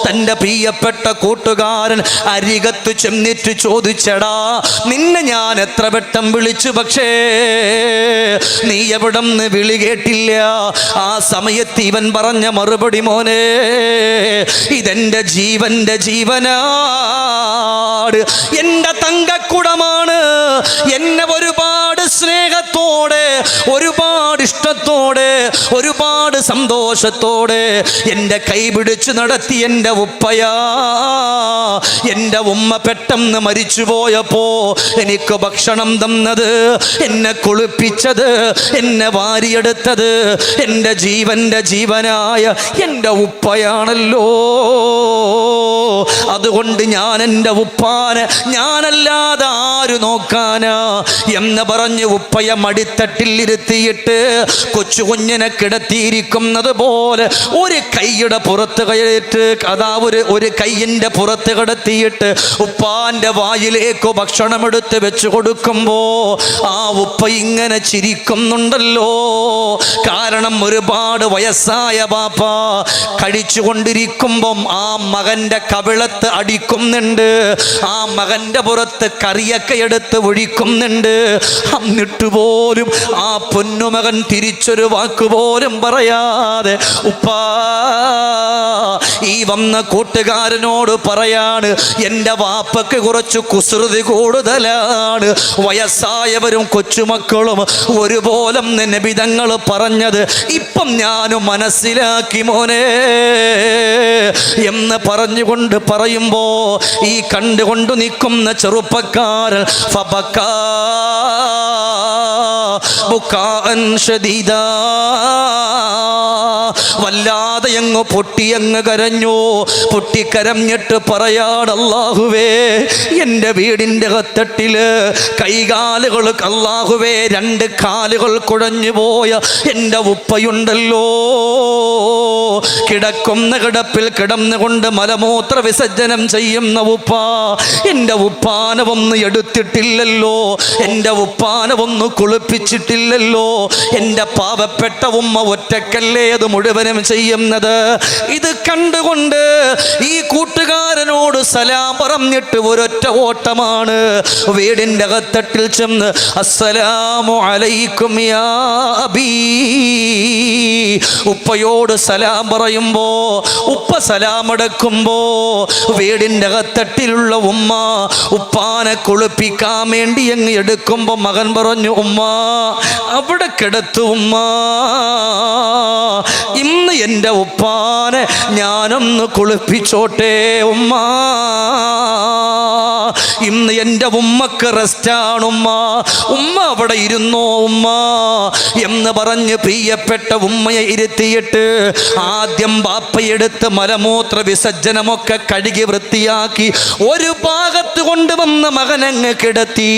തൻ്റെ പ്രിയപ്പെട്ട കൂട്ടുകാരൻ അരികത്ത് ചെന്നിട്ട് ചോദിച്ചടാ, നിന്നെ ഞാൻ എത്ര വട്ടം വിളിച്ചു, പക്ഷേ നീ എവിടെന്ന് വിളി കേട്ടില്ല. ആ സമയത്ത് ഇവൻ പറഞ്ഞ മറുപടി, മോനെ ഇതെന്റെ ജീവന്റെ ജീവനാട്, എൻ്റെ തങ്കക്കുടമാണ്. എന്നെ ഒരുപാട് സ്നേഹത്തോടെ, ഒരുപാട് ഇഷ്ടത്തോടെ, ഒരുപാട് സന്തോഷത്തോടെ എൻ്റെ കൈ പിടിച്ചു നടത്തി എൻ്റെ ഉപ്പയാ. എൻ്റെ ഉമ്മ പെട്ടെന്ന് മരിച്ചു പോയപ്പോ എനിക്ക് ഭക്ഷണം തന്നത്, എന്നെ കുളിപ്പിച്ചത്, എന്നെ വാരിയെടുത്തത് എൻ്റെ ജീവന്റെ ജീവനായ എൻ്റെ ഉപ്പയാണല്ലോ. അതുകൊണ്ട് ഞാൻ എൻ്റെ ഉപ്പാനെ ഞാനല്ലാതെ ആര് നോക്കാനാ എന്ന് പറഞ്ഞ് ഉപ്പയെ മടിത്തട്ടിൽ ഇരുത്തിയിട്ട് കൊച്ചു കുഞ്ഞിനെ കിടത്തിയിരിക്കുന്നത് പോലെ ഒരു കൈയുടെ പുറത്ത് കയറിയിട്ട് ഒരു കൈയിൻ്റെ പുറത്ത് കിടത്തിയിട്ട് ഉപ്പാന്റെ വായിലേക്ക് ഭക്ഷണം എടുത്ത് വെച്ച് കൊടുക്കുമ്പോ ആ ഉപ്പ ഇങ്ങനെ ചിരിക്കുന്നുണ്ടല്ലോ. കാരണം ഒരുപാട് വയസ്സായ ബാപ്പ കഴിച്ചുകൊണ്ടിരിക്കുമ്പം ആ മകന്റെ കവിളത്ത് അടിക്കുന്നുണ്ട്, ആ മകന്റെ പുറത്ത് കറിയൊക്കെ എടുത്ത് ഒഴിക്കുന്നുണ്ട്. എന്നിട്ട് പോലും ആ പൊന്നുമകൻ തിരിച്ചൊരു വാക്കുപോലും പറയാതെ ഉപ്പാ ഈ വന്ന കൂട്ടുകാരനോട് പറയാണ്, എൻ്റെ വാപ്പക്ക് കുറച്ച് കുസൃതി കൂടുതലാണ്. വയസ്സായവരും കൊച്ചുമക്കളും ഒരുപോലെ നബിതങ്ങൾ പറഞ്ഞത് ഇപ്പം ഞാനും മനസ്സിലാക്കി മോനെ എന്ന് പറഞ്ഞുകൊണ്ട് പറയുമ്പോ ഈ കണ്ടുകൊണ്ട് നിൽക്കുന്ന ചെറുപ്പക്കാരൻ ഫബക്കാ ബുക്കാഅൻ ശദീദാ, വല്ലാതെ അങ്ങ് പൊട്ടിയങ്ങ് കരഞ്ഞു. പൊട്ടിക്കരഞ്ഞിട്ട് പറയാട്, അല്ലാഹുവേ എൻ്റെ വീടിൻ്റെ കത്തട്ടില് കൈകാലുകൾ, അല്ലാഹുവേ രണ്ട് കാലുകൾ കുഴഞ്ഞു പോയ എൻ്റെ ഉപ്പയുണ്ടല്ലോ. കിടക്കുന്ന കിടപ്പിൽ കിടന്നുകൊണ്ട് മലമൂത്ര വിസർജനം ചെയ്യുന്ന ഉപ്പ, എൻ്റെ ഉപ്പാനെ ഒന്ന് എടുത്തിട്ടില്ലല്ലോ, എൻ്റെ ഉപ്പാനെ ഒന്ന് കുളിപ്പിച്ചിട്ടില്ലല്ലോ. എൻ്റെ പാവപ്പെട്ട ഉമ്മ ഒറ്റക്കല്ലേ അത് മുഴുവനും ചെയ്യുന്നത്. ഇത് കണ്ടുകൊണ്ട് ഈ കൂട്ടുകാരനോട് സലാം പറഞ്ഞിട്ട് ഒരൊറ്റ ഓട്ടമാണ് വീടിൻ്റെ അകത്തട്ടിൽ ചെന്ന് അസ്സലാമു അലൈക്കും യാ അബീ, ഉപ്പയോട് സലാം പറയുമ്പോ ഉപ്പ സലാമടക്കുമ്പോ വീടിൻ്റെ അകത്തട്ടിലുള്ള ഉമ്മ ഉപ്പാനെ കുളിപ്പിക്കാൻ വേണ്ടി അങ്ങ് എടുക്കുമ്പോ മകൻ പറഞ്ഞു, ഉമ്മ അവിടെ കിടത്തു ഉമ്മ, ഇന്ന് എൻ്റെ ഉപ്പാനെ ഞാനൊന്ന് കുളിപ്പിച്ചോട്ടെ ഉമ്മ, ഇന്ന് എൻ്റെ ഉമ്മക്ക് റെസ്റ്റാണ് ഉമ്മ, ഉമ്മ അവിടെ ഇരുന്നോ ഉമ്മ എന്ന് പറഞ്ഞ് പ്രിയപ്പെട്ട ഉമ്മയെ ഇരുത്തിയിട്ട് ആദ്യം ബാപ്പയെടുത്ത് മലമൂത്ര വിസർജനമൊക്കെ കഴുകി വൃത്തിയാക്കി ഒരു ഭാഗത്ത് കൊണ്ടുവന്ന മകനങ്ങ് കിടത്തി.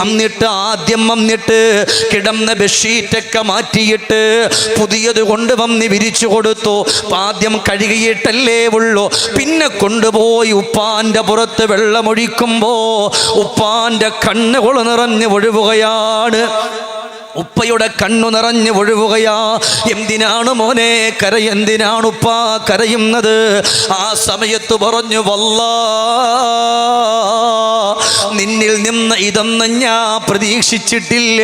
എന്നിട്ട് ആദ്യം വന്നിട്ട് കിടന്ന ബെഡ്ഷീറ്റൊക്കെ മാറ്റിയിട്ട് പുതിയത് കൊണ്ടുവന്ന് വിരിച്ചു കൊടുത്തു. ആദ്യം കഴുകിയിട്ടല്ലേ ഉള്ളൂ, പിന്നെ കൊണ്ടുപോയി ഉപ്പാന്റെ പുറത്ത് വെള്ളമൊഴിക്കുമ്പോ ഉപ്പാന്റെ കണ്ണുകൾ നിറഞ്ഞ് ഒഴുകുകയാണ്. ഉപ്പയുടെ കണ്ണു നിറഞ്ഞ് ഒഴുകുകയാ. എന്തിനാണ് മോനെ എന്തിനാണ് ഉപ്പ കരയുന്നത്? ആ സമയത്ത് പറഞ്ഞു, വല്ലാ നിന്നിൽ നിന്ന് ഇതൊന്നും ഞാൻ പ്രതീക്ഷിച്ചിട്ടില്ല.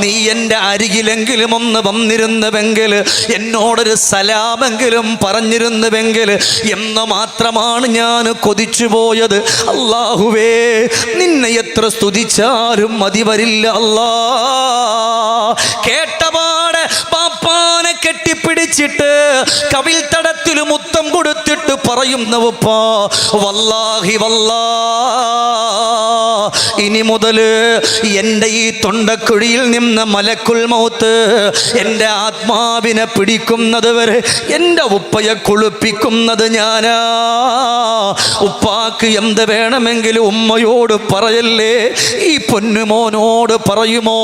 നീ എൻ്റെ അരികിലെങ്കിലും ഒന്ന് വന്നിരുന്നുവെങ്കിൽ, എന്നോടൊരു സലാമെങ്കിലും പറഞ്ഞിരുന്നുവെങ്കിൽ എന്ന് മാത്രമാണ് ഞാൻ കൊതിച്ചു പോയത്. അല്ലാഹുവേ, നിന്നെ എത്ര സ്തുതിച്ചാലും മതി വരില്ല അല്ലാ. കേട്ടപാട് പാപ്പാനെ കെട്ടിപ്പിടിച്ചിട്ട് കവിൽ തടത്തിൽ മുത്തം കൊടുത്തിട്ട് പറയുന്ന ഉപ്പ, വല്ലാഹി വല്ലാ, ഇനി മുതൽ എൻ്റെ ഈ തൊണ്ടക്കുഴിയിൽ നിന്ന് മലക്കുൽ മൗത്ത് എൻ്റെ ആത്മാവിനെ പിടിക്കുന്നത് വരെ എൻ്റെ ഉപ്പയെ കുളിപ്പിക്കുന്നത് ഞാനാ. ഉപ്പാക്ക് എന്ത് വേണമെങ്കിലും ഉമ്മയോട് പറയല്ലേ, ഈ പൊന്നുമോനോട് പറയുമോ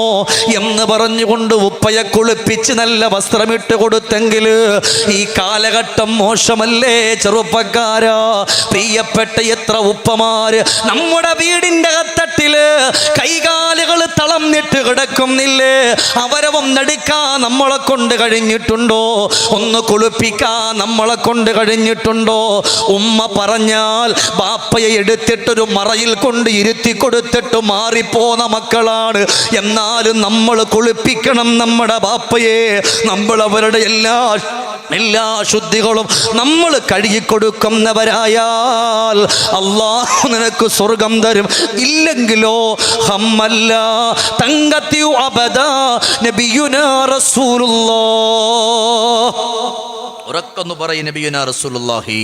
എന്ന് പറഞ്ഞുകൊണ്ട് ഉപ്പയെ കുളിപ്പിച്ച് നല്ല വസ്ത്രമിട്ട് കൊടുത്തെങ്കിൽ ഈ കാലഘട്ടം മോശമല്ലേ ചെറുപ്പക്കാരാ? പ്രിയപ്പെട്ട എത്ര ഉപ്പമാര് നമ്മുടെ വീടിൻ്റെ അകത്തട്ടിൽ കിടത്തില് കൈകാലുകൾ തളർന്നിട്ട് കിടക്കുന്നില്ലേ? അവരവും നടുക്കാൻ നമ്മളെ കൊണ്ട് കഴിഞ്ഞിട്ടുണ്ടോ? ഒന്ന് കുളിപ്പിക്കാൻ നമ്മളെ കൊണ്ട് കഴിഞ്ഞിട്ടുണ്ടോ? ഉമ്മ പറഞ്ഞാൽ ബാപ്പയെ എടുത്തിട്ടൊരു മറയിൽ കൊണ്ട് ഇരുത്തി കൊടുത്തിട്ട് മാറിപ്പോന്ന മക്കളാണ്. എന്നാലും നമ്മൾ കുളിപ്പിക്കണം നമ്മുടെ ബാപ്പയെ. നമ്മൾ അവരുടെ എല്ലാ ശുദ്ധികളും നമ്മൾ കഴുകിക്കൊടുക്കുന്നവരായാൽ അല്ലാഹു നിനക്ക് സ്വർഗം തരും. ഇല്ലെങ്കിലോ ഹമ്മല്ല തങ്കത്തിയു അബദാ നബിയുനാ റസൂലുള്ളാഹ്. ഉറക്കൊന്നു പറയും നബിയുനാ റസൂലുള്ളാഹി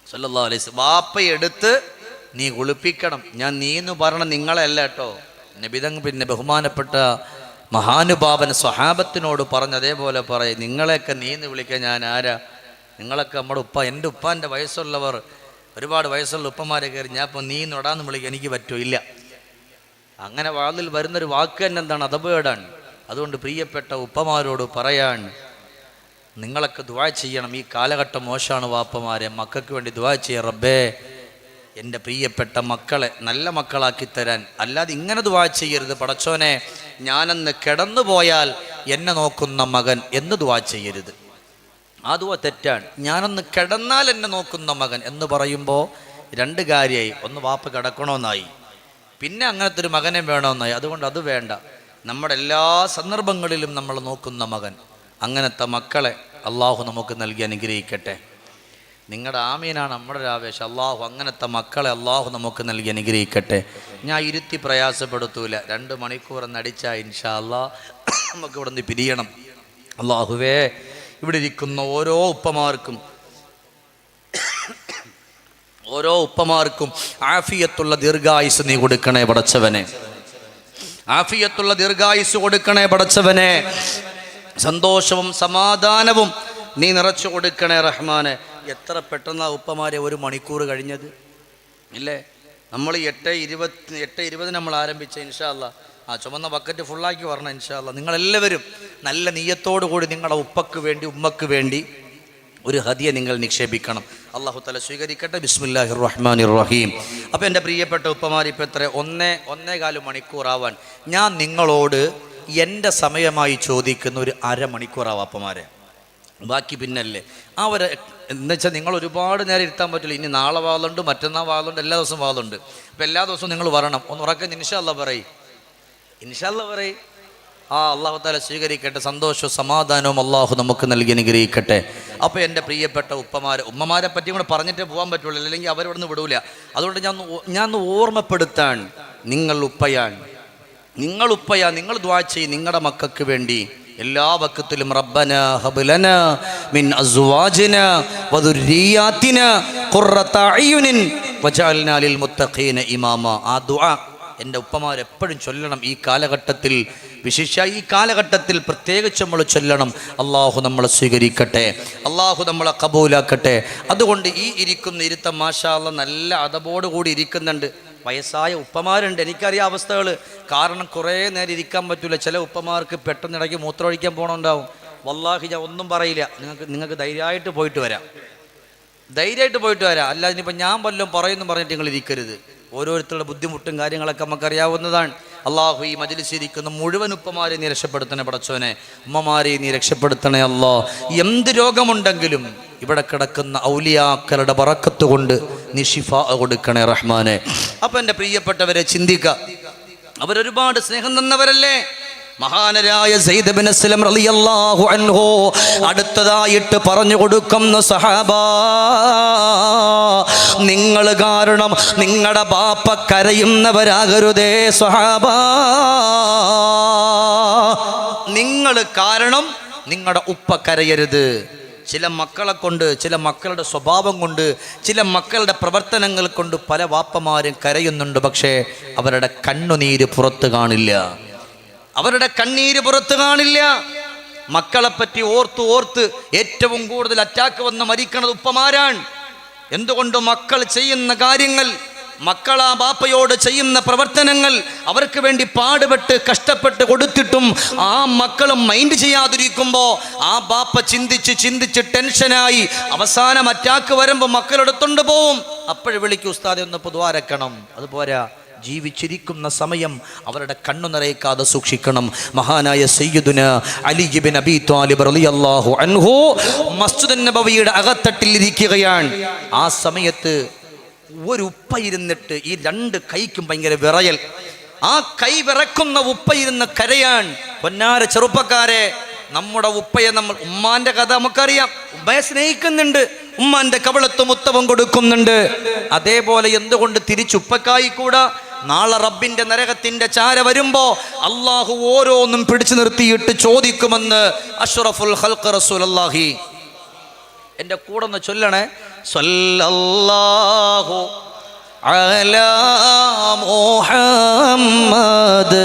സല്ലല്ലാഹു അലൈഹി വസല്ലം. ബാപ്പയെടുത്ത് നീ കുളിപ്പിക്കണം. ഞാൻ നീ എന്ന് പറഞ്ഞ നിങ്ങളല്ല കേട്ടോ. നബിതങ്ങ് പിന്നെ ബഹുമാനപ്പെട്ട മഹാനുഭാവൻ സ്വഹാബത്തിനോട് പറഞ്ഞ് അതേപോലെ പറയും, നിങ്ങളെയൊക്കെ നീ എന്ന് വിളിക്കാൻ ഞാൻ ആരാ? നിങ്ങളൊക്കെ നമ്മുടെ ഉപ്പ, എൻ്റെ ഉപ്പാൻ്റെ വയസ്സുള്ളവർ, ഒരുപാട് വയസ്സുള്ള ഉപ്പമാരെ കയറി ഞാൻ ഇപ്പോൾ നീ നൊടാന്ന് വിളിക്കാൻ എനിക്ക് പറ്റുമോ? ഇല്ല. അങ്ങനെ വാതിൽ വരുന്നൊരു വാക്ക് തന്നെ എന്താണ്? അതപകേടാണ്. അതുകൊണ്ട് പ്രിയപ്പെട്ട ഉപ്പമാരോട് പറയാൻ, നിങ്ങളൊക്കെ ദുആ ചെയ്യണം. ഈ കാലഘട്ടം മോശമാണ് വാപ്പമാരെ. മക്കൾക്ക് വേണ്ടി ദുആ ചെയ്യാം. റബ്ബേ എൻ്റെ പ്രിയപ്പെട്ട മക്കളെ നല്ല മക്കളാക്കി തരാൻ. അല്ലാതെ ഇങ്ങനെ ദുആ ചെയ്യരുത്, പടച്ചോനെ ഞാനന്ന് കിടന്നു പോയാൽ എന്നെ നോക്കുന്ന മകൻ എന്ന് ദുആ ചെയ്യരുത്. ആ ദുആ തെറ്റാണ്. ഞാനൊന്ന് കിടന്നാൽ എന്നെ നോക്കുന്ന മകൻ എന്ന് പറയുമ്പോൾ രണ്ട് കാര്യമായി. ഒന്ന് വാപ്പ കിടക്കണമെന്നായി, പിന്നെ അങ്ങനത്തെ ഒരു മകനെ വേണമെന്നായി. അതുകൊണ്ട് അത് വേണ്ട. നമ്മുടെ എല്ലാ സന്ദർഭങ്ങളിലും നമ്മൾ നോക്കുന്ന മകൻ, അങ്ങനത്തെ മക്കളെ അള്ളാഹു നമുക്ക് നൽകി അനുഗ്രഹിക്കട്ടെ. നിങ്ങളുടെ ആമീനാണ് നമ്മുടെ ഒരു ആവേശം. അള്ളാഹു അങ്ങനത്തെ മക്കളെ അള്ളാഹു നമുക്ക് നൽകി അനുഗ്രഹിക്കട്ടെ. ഞാൻ ഇരുത്തി പ്രയാസപ്പെടുത്തൂല. 2 മണിക്കൂർ നടിച്ചാൽ ഇൻഷാ അല്ലാഹ് നമുക്ക് ഇവിടെ നിന്ന് പിരിയണം. അള്ളാഹുവേ ഇവിടെ ഇരിക്കുന്ന ഓരോ ഉപ്പമാർക്കും ആഫിയത്തുള്ള ദീർഘായുസ് നീ കൊടുക്കണേ പടച്ചവനെ. ആഫിയത്തുള്ള ദീർഘായുസ് കൊടുക്കണേ പടച്ചവനെ. സന്തോഷവും സമാധാനവും നീ നിറച്ചു കൊടുക്കണേ റഹ്മാനെ. എത്ര പെട്ടെന്നാ ഉപ്പമാരെ 1 മണിക്കൂർ കഴിഞ്ഞത് ഇല്ലേ? നമ്മൾ 8:20 നമ്മൾ ആരംഭിച്ച. ഇൻഷാ അല്ലാഹ് ആ ചുമന്ന ബക്കറ്റ് ഫുള്ളാക്കി വരണം ഇൻഷാ അല്ലാഹ്. നിങ്ങളെല്ലാവരും നല്ല നിയ്യത്തോടു കൂടി നിങ്ങളുടെ ഉപ്പക്ക് വേണ്ടി ഉമ്മക്ക് വേണ്ടി ഒരു ഹദിയ നിങ്ങൾ നിക്ഷേപിക്കണം. അല്ലാഹു തആല സ്വീകരിക്കട്ടെ. ബിസ്മില്ലാഹിർ റഹ്മാനിർ റഹീം. അപ്പോൾ എൻ്റെ പ്രിയപ്പെട്ട ഉപ്പമാർ, ഇപ്പോൾ എത്ര 1.25 മണിക്കൂറാവാൻ ഞാൻ നിങ്ങളോട് എൻ്റെ സമയമായി ചോദിക്കുന്ന ഒരു അരമണിക്കൂറാവാം അപ്പമാരെ. ബാക്കി പിന്നല്ലേ അവരെ എന്നുവെച്ചാൽ നിങ്ങൾ ഒരുപാട് നേരം ഇരുത്താൻ പറ്റില്ല. ഇനി നാളെ വാളുണ്ട്, മറ്റന്നാൾ വാളുണ്ട്, എല്ലാ ദിവസവും വാളുണ്ട്. അപ്പം എല്ലാ ദിവസവും നിങ്ങൾ വരണം. ഒന്ന് ഉറക്കെ ഇൻഷാ അല്ലാഹ് പറയും. അള്ളാഹു തആല സ്വീകരിക്കട്ടെ. സന്തോഷവും സമാധാനവും അള്ളാഹു നമുക്ക് നൽകി അനുഗ്രഹിക്കട്ടെ. അപ്പോൾ എൻ്റെ പ്രിയപ്പെട്ട ഉമ്മമാരെ പറ്റി കൂടെ പറഞ്ഞിട്ടേ പോകാൻ പറ്റുള്ളൂ, അല്ലെങ്കിൽ അവരിവിടെ നിന്ന് വിടൂല. അതുകൊണ്ട് ഞാൻ ഓർമ്മപ്പെടുത്താൻ, നിങ്ങൾ ഉപ്പയാണ്, നിങ്ങൾ ദുആ ചെയ്യും നിങ്ങളുടെ മക്കൾക്ക് വേണ്ടി. എല്ലാ വഖത്തിലും റബ്ബനാ ഹബ് ലനാ മിൻ അസ്വാജിനാ വദുർരിയാതിനാ ഖുർറത അയുനിൻ വജഅൽനാ ലിൽ മുത്തഖീന ഇമാമ. ആ ദുആ എൻ്റെ ഉപ്പമാർ എപ്പോഴും ചൊല്ലണം. ഈ കാലഘട്ടത്തിൽ, വിശേഷിച്ച ഈ കാലഘട്ടത്തിൽ പ്രത്യേകിച്ച് നമ്മൾ ചൊല്ലണം. അള്ളാഹു നമ്മളെ സ്വീകരിക്കട്ടെ, അള്ളാഹു നമ്മളെ കബൂലാക്കട്ടെ. അതുകൊണ്ട് ഈ ഇരിക്കുന്ന ഇരുത്തം മാഷാ അല്ലാഹ് നല്ല അതബോട് കൂടി ഇരിക്കുന്നുണ്ട്. വയസ്സായ ഉപ്പമാരുണ്ട്, എനിക്കറിയാം അവസ്ഥകൾ. കാരണം കുറേ നേരം ഇരിക്കാൻ പറ്റില്ല. ചില ഉപ്പമാർക്ക് പെട്ടെന്ന് ഇടയ്ക്ക് മൂത്രമൊഴിക്കാൻ പോകണമുണ്ടാവും. വല്ലാഹി ഞാൻ ഒന്നും പറയില്ല. നിങ്ങൾക്ക് ധൈര്യമായിട്ട് പോയിട്ട് വരാം. അല്ലാതെ ഇനിയിപ്പോൾ ഞാൻ വല്ലതും പറയുന്നു പറഞ്ഞിട്ട് നിങ്ങൾ ഇരിക്കരുത്. ഓരോരുത്തരുടെ ബുദ്ധിമുട്ടും കാര്യങ്ങളൊക്കെ നമുക്കറിയാവുന്നതാണ്. അള്ളാഹു ഈ മജ്‌ലിസിലിരിക്കുന്ന മുഴുവൻ ഉപ്പമാരെ നീ രക്ഷപ്പെടുത്തണേ പടച്ചോനെ. ഉമ്മമാരെ നീ രക്ഷപ്പെടുത്തണേ അല്ലാഹ്. എന്ത് രോഗമുണ്ടെങ്കിലും ഇവിടെ കിടക്കുന്ന ഔലിയാക്കളുടെ ബറക്കത്ത് കൊണ്ട് നീ ശിഫാ കൊടുക്കണേ റഹ്മാനെ. അപ്പം എൻ്റെ പ്രിയപ്പെട്ടവരെ ചിന്തിക്കുക, അവരൊരുപാട് സ്നേഹം തന്നവരല്ലേ? മഹാനരായ സയ്യിദ് ഇബ്നു അസ്ലം റളിയല്ലാഹു അൻഹു അടുത്തതായിട്ട് പറഞ്ഞു കൊടുക്കുന്ന സഹാബാ, നിങ്ങൾ കാരണം നിങ്ങളുടെ ബാപ്പ കരയുന്നവരാകരുതേ സഹാബാ. നിങ്ങൾ കാരണം നിങ്ങളുടെ ഉപ്പ കരയരുത്. ചില മക്കളെ കൊണ്ട്, ചില മക്കളുടെ സ്വഭാവം കൊണ്ട്, ചില മക്കളുടെ പ്രവർത്തനങ്ങൾ കൊണ്ട് പല വാപ്പമാരും കരയുന്നുണ്ട്. പക്ഷേ അവരുടെ കണ്ണുനീര് പുറത്ത് കാണില്ല. മക്കളെപ്പറ്റി ഓർത്ത് ഏറ്റവും കൂടുതൽ അറ്റാക്ക് വന്ന് മരിക്കണത് ഉപ്പമാരാണ്. എന്തുകൊണ്ട്? മക്കൾ ചെയ്യുന്ന കാര്യങ്ങൾ, മക്കൾ ആ ബാപ്പയോട് ചെയ്യുന്ന പ്രവർത്തനങ്ങൾ, അവർക്ക് വേണ്ടി പാടുപെട്ട് കഷ്ടപ്പെട്ട് കൊടുത്തിട്ടും ആ മക്കളും മൈൻഡ് ചെയ്യാതിരിക്കുമ്പോൾ ആ ബാപ്പ ചിന്തിച്ച് ടെൻഷനായി അവസാനം അറ്റാക്ക് വരുമ്പോൾ മക്കളെടുത്തോണ്ട് പോവും. അപ്പോഴ് വിളിക്കൂ ഉസ്താദെ ഒന്ന് പൊതുവാരക്കണം. അതുപോരാ, ജീവിച്ചിരിക്കുന്ന സമയം അവരുടെ കണ്ണു നിറയ്ക്കാതെ സൂക്ഷിക്കണം. മഹാനായ സയ്യിദുന അലി ഇബ്നു അബീ ത്വാലിബ് റളിയല്ലാഹു അൻഹു മസ്ജിദുൻ നബവിയുടെ അകത്തട്ടിൽ ഇരിക്കുകയാണ്. ആ സമയത്ത് ഒരു ഉപ്പ ഇരുന്നിട്ട് ഈ രണ്ട് കൈക്കും ഭയങ്കര വിറയൽ. ആ കൈ വിറക്കുന്ന ഉപ്പ ഇരുന്ന് കരയാൻ. പൊന്നാര ചെറുപ്പക്കാരെ, നമ്മുടെ ഉപ്പയെ ഉമ്മാന്റെ കഥ നമുക്കറിയാം. ഉമ്മയെ സ്നേഹിക്കുന്നുണ്ട്, ഉമ്മാന്റെ കവളത്ത് മുത്തവും കൊടുക്കുന്നുണ്ട്. അതേപോലെ എന്തുകൊണ്ട് തിരിച്ചുപ്പക്കായി കൂടാ? നാളെ റബ്ബിന്റെ നരകത്തിന്റെ ചാര വരുമ്പോ അള്ളാഹു ഓരോന്നും പിടിച്ചു നിർത്തിയിട്ട് ചോദിക്കുമെന്ന് അഷ്റഫുൽ ഖൽഖ് റസൂലുള്ളാഹി. എന്റെ കൂടെ ഒന്ന് ചൊല്ലണേ, സ്വല്ലല്ലാഹു അലാ മുഹമ്മദ്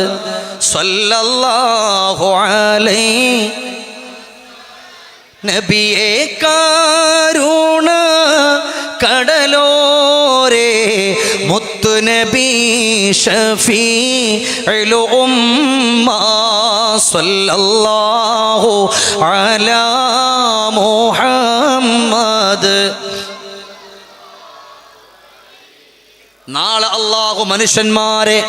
സ്വല്ലല്ലാഹു അലൈഹി. നബിയേ കാരുണ കടലോരേ മുത്തു നബി ഷഫീഉൽ ഉമ്മ സ്വല്ലല്ലാഹു അലാ മുഹമ്മദ്. നാളെ അള്ളാഹു മനുഷ്യന്മാരെ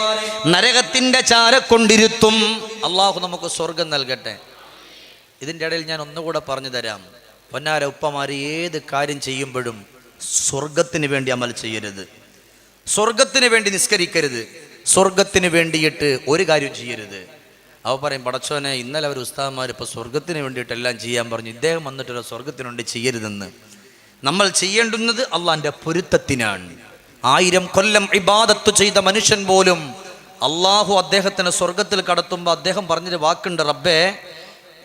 നരകത്തിന്റെ ചാര കൊണ്ടിരുത്തും. അള്ളാഹു നമുക്ക് സ്വർഗം നൽകട്ടെ. ഇതിൻ്റെ ഇടയിൽ ഞാൻ ഒന്നുകൂടെ പറഞ്ഞു തരാം. പൊന്നാര ഉപ്പമാര്, ഏത് കാര്യം ചെയ്യുമ്പോഴും സ്വർഗത്തിന് വേണ്ടി അമൽ ചെയ്യരുത്, സ്വർഗത്തിന് വേണ്ടി നിസ്കരിക്കരുത്, സ്വർഗത്തിന് വേണ്ടിയിട്ട് ഒരു കാര്യം ചെയ്യരുത്. അവ പറയും, പടച്ചോനെ ഇന്നലെ അവർ ഉസ്താദന്മാർ ഇപ്പോൾ സ്വർഗത്തിന് വേണ്ടിയിട്ട് എല്ലാം ചെയ്യാൻ പറഞ്ഞു, ഇദ്ദേഹം വന്നിട്ടൊരു സ്വർഗത്തിന് വേണ്ടി ചെയ്യരുതെന്ന്. നമ്മൾ ചെയ്യേണ്ടുന്നത് അള്ളാഹിൻ്റെ പൊരുത്തത്തിനാണ്. 1000 കൊല്ലം ഇബാദത്ത് ചെയ്ത മനുഷ്യൻ പോലും അള്ളാഹു അദ്ദേഹത്തിന് സ്വർഗത്തിൽ കടത്തുമ്പോൾ അദ്ദേഹം പറഞ്ഞൊരു വാക്കുണ്ട്, റബ്ബേ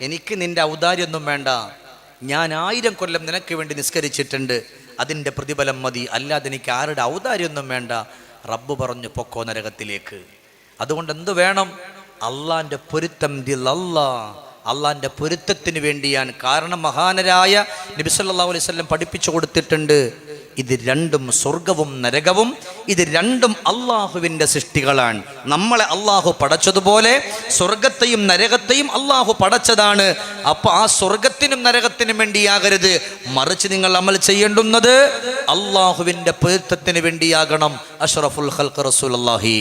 എനിക്ക് നിന്റെ ഔദാര്യമൊന്നും വേണ്ട, ഞാൻ 1000 കൊല്ലം നിനക്ക് വേണ്ടി നിസ്കരിച്ചിട്ടുണ്ട്, അതിൻ്റെ പ്രതിഫലം മതി, അല്ലാതെ എനിക്ക് ആരുടെ ഔദാര്യമൊന്നും വേണ്ട. റബ്ബ് പറഞ്ഞു, പൊക്കോ നരകത്തിലേക്ക്. അതുകൊണ്ട് എന്തു വേണം? അള്ളാൻ്റെ പൊരുത്തം. അള്ളാൻ്റെ പൊരുത്തത്തിന് വേണ്ടിയാണ്. കാരണം മഹാനരായ നബി സല്ലല്ലാഹു അലൈഹി വസല്ലം പഠിപ്പിച്ചു കൊടുത്തിട്ടുണ്ട്, ഇത് രണ്ടും, സ്വർഗവും നരകവും, ഇത് രണ്ടും അള്ളാഹുവിൻ്റെ സൃഷ്ടികളാണ്. നമ്മളെ അള്ളാഹു പടച്ചതുപോലെ സ്വർഗത്തെയും നരകത്തെയും അള്ളാഹു പടച്ചതാണ്. അപ്പോൾ ആ സ്വർഗത്തിനും നരകത്തിനും വേണ്ടിയാകരുത്, മറിച്ച് നിങ്ങൾ അമൽ ചെയ്യേണ്ടുന്നത് അള്ളാഹുവിൻ്റെ പൊരുത്തത്തിന് വേണ്ടിയാകണം. അഷ്റഫുൽ ഖൽഖ് റസൂലുള്ളാഹി.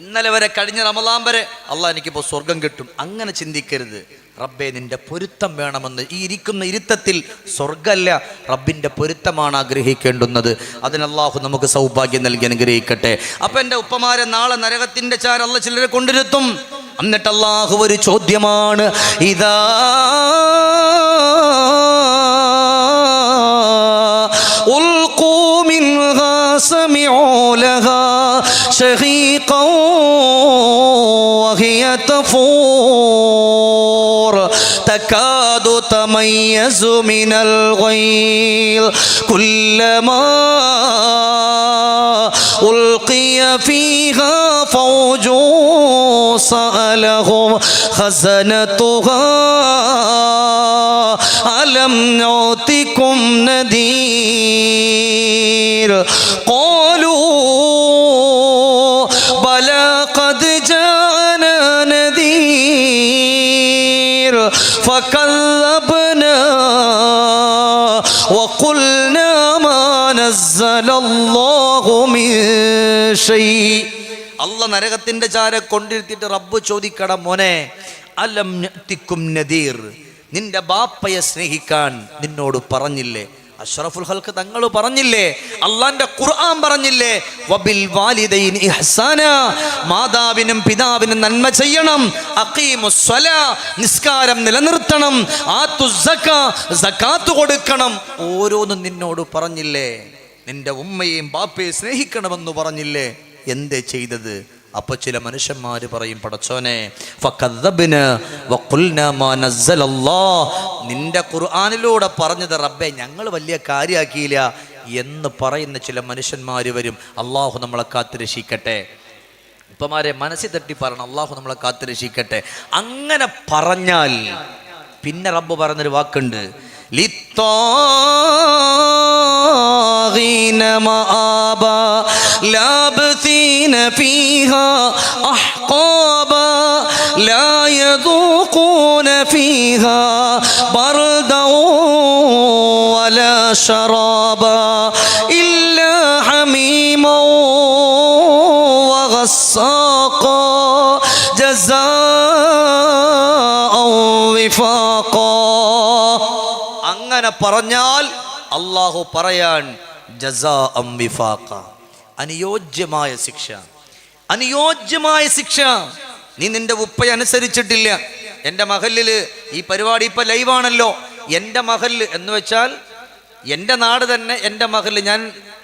ഇന്നലെ വരെ, കഴിഞ്ഞ റമളാൻ വരെ അള്ളാഹ് എനിക്കിപ്പോൾ സ്വർഗം കിട്ടും, അങ്ങനെ ചിന്തിക്കരുത്. റബ്ബേ നിന്റെ പൊരുത്തം വേണമെന്ന്. ഈ ഇരിക്കുന്ന ഇരുത്തത്തിൽ സ്വർഗമല്ല, റബ്ബിൻ്റെ പൊരുത്തമാണ് ആഗ്രഹിക്കേണ്ടുന്നത്. അതിന് അള്ളാഹു നമുക്ക് സൗഭാഗ്യം നൽകി അനുഗ്രഹിക്കട്ടെ. അപ്പം എൻ്റെ ഉപ്പമാരെ, നാളെ നരകത്തിൻ്റെ ചാര അള്ളാഹ് ചിലരെ കൊണ്ടിരുത്തും. എന്നിട്ട് അള്ളാഹു ഒരു ചോദ്യമാണ്, ഇതാ ഉൽഖൂ മിൻഹാ സമിഉ ലഹാ ശഹീഖാ വഹിയ തഫൂർ തകാദു തമയ്യസു മിനൽ ഗൈൽ കുല്ലമാ ഉൽഖിയ ഫീഹാ ഫൗജു സഅലഹും ഖസനതുഹാ അലം നൗതികും നദീർ ഖാലൂ ബലാ ഖദ് ജാഅനാ നദീർ ഫകല്ലബ്നാ വഖുൽനാ മാ നസ്സലല്ലാഹു മിൻ ഷൈ. അള്ളാഹ് നരകത്തിന്റെ ചാര കൊണ്ടിരുത്തിയിട്ട് റബ്ബ് ചോദിക്കട, മോനെ അലം നഅതികും നദീർ, നിന്റെ ബാപ്പയെ സ്നേഹിക്കാൻ നിന്നോട് പറഞ്ഞില്ലേ? അഷ്റഫുൽ ഖൽഖ് തങ്ങൾ പറഞ്ഞില്ലേ? അള്ളാന്റെ ഖുർആൻ പറഞ്ഞില്ലേ? വബിൽ വാലിദൈനി ഇഹ്സാന, മാതാവിനും പിതാവിനും നന്മ ചെയ്യണം. അഖീമുസ് സ്വലാ, നിസ്കാരം നിലനിർത്തണം. ആത്തുസ് സക്കാ, സകാത്ത് കൊടുക്കണം. ഓരോന്നും നിന്നോട് പറഞ്ഞില്ലേ? നിന്റെ ഉമ്മയെയും ബാപ്പയെ സ്നേഹിക്കണമെന്ന് പറഞ്ഞില്ലേ? എന്തേ ചെയ്തത്? അപ്പൊ ചില മനുഷ്യന്മാര് പറയും, പടച്ചോനെ ഫകദ്ദബ്നാ വഖുൽനാ മാ നസ്സലല്ലാഹ്, നിന്റെ ഖുർആനിലൂടെ പറഞ്ഞത് റബ്ബേ ഞങ്ങൾ വലിയ കാര്യമാക്കിയില്ല എന്ന് പറയുന്ന ചില മനുഷ്യന്മാര് വരും. അള്ളാഹു നമ്മളെ കാത്തുരക്ഷിക്കട്ടെ. ഉപ്പമാരെ, മനസ്സിൽ തട്ടി പറയണം, അള്ളാഹു നമ്മളെ കാത്തുരക്ഷിക്കട്ടെ. അങ്ങനെ പറഞ്ഞാൽ പിന്നെ റബ്ബ് പറഞ്ഞൊരു വാക്കുണ്ട്, للطاغين مآبا لابثين فيها أحقابا لا يذوقون فيها بردا ولا شرابا إلا وغساقا جزاء وفاقا. അങ്ങനെ പറഞ്ഞാൽ അല്ലാഹു പറയാൻ ജസാഅം വിഫാഖ, അനുയോജ്യമായ ശിക്ഷ, അനുയോജ്യമായ ശിക്ഷ. നീ നിന്റെ ഉപ്പയെ അനുസരിച്ചിട്ടില്ല. എൻ്റെ മഹല്ലില് ഈ പരിപാടി ഇപ്പൊ ലൈവാണല്ലോ. എൻ്റെ മഹല്ല് എന്ന് വെച്ചാൽ എൻ്റെ നാട് തന്നെ. എൻ്റെ മഹല്ല്, ഞാൻ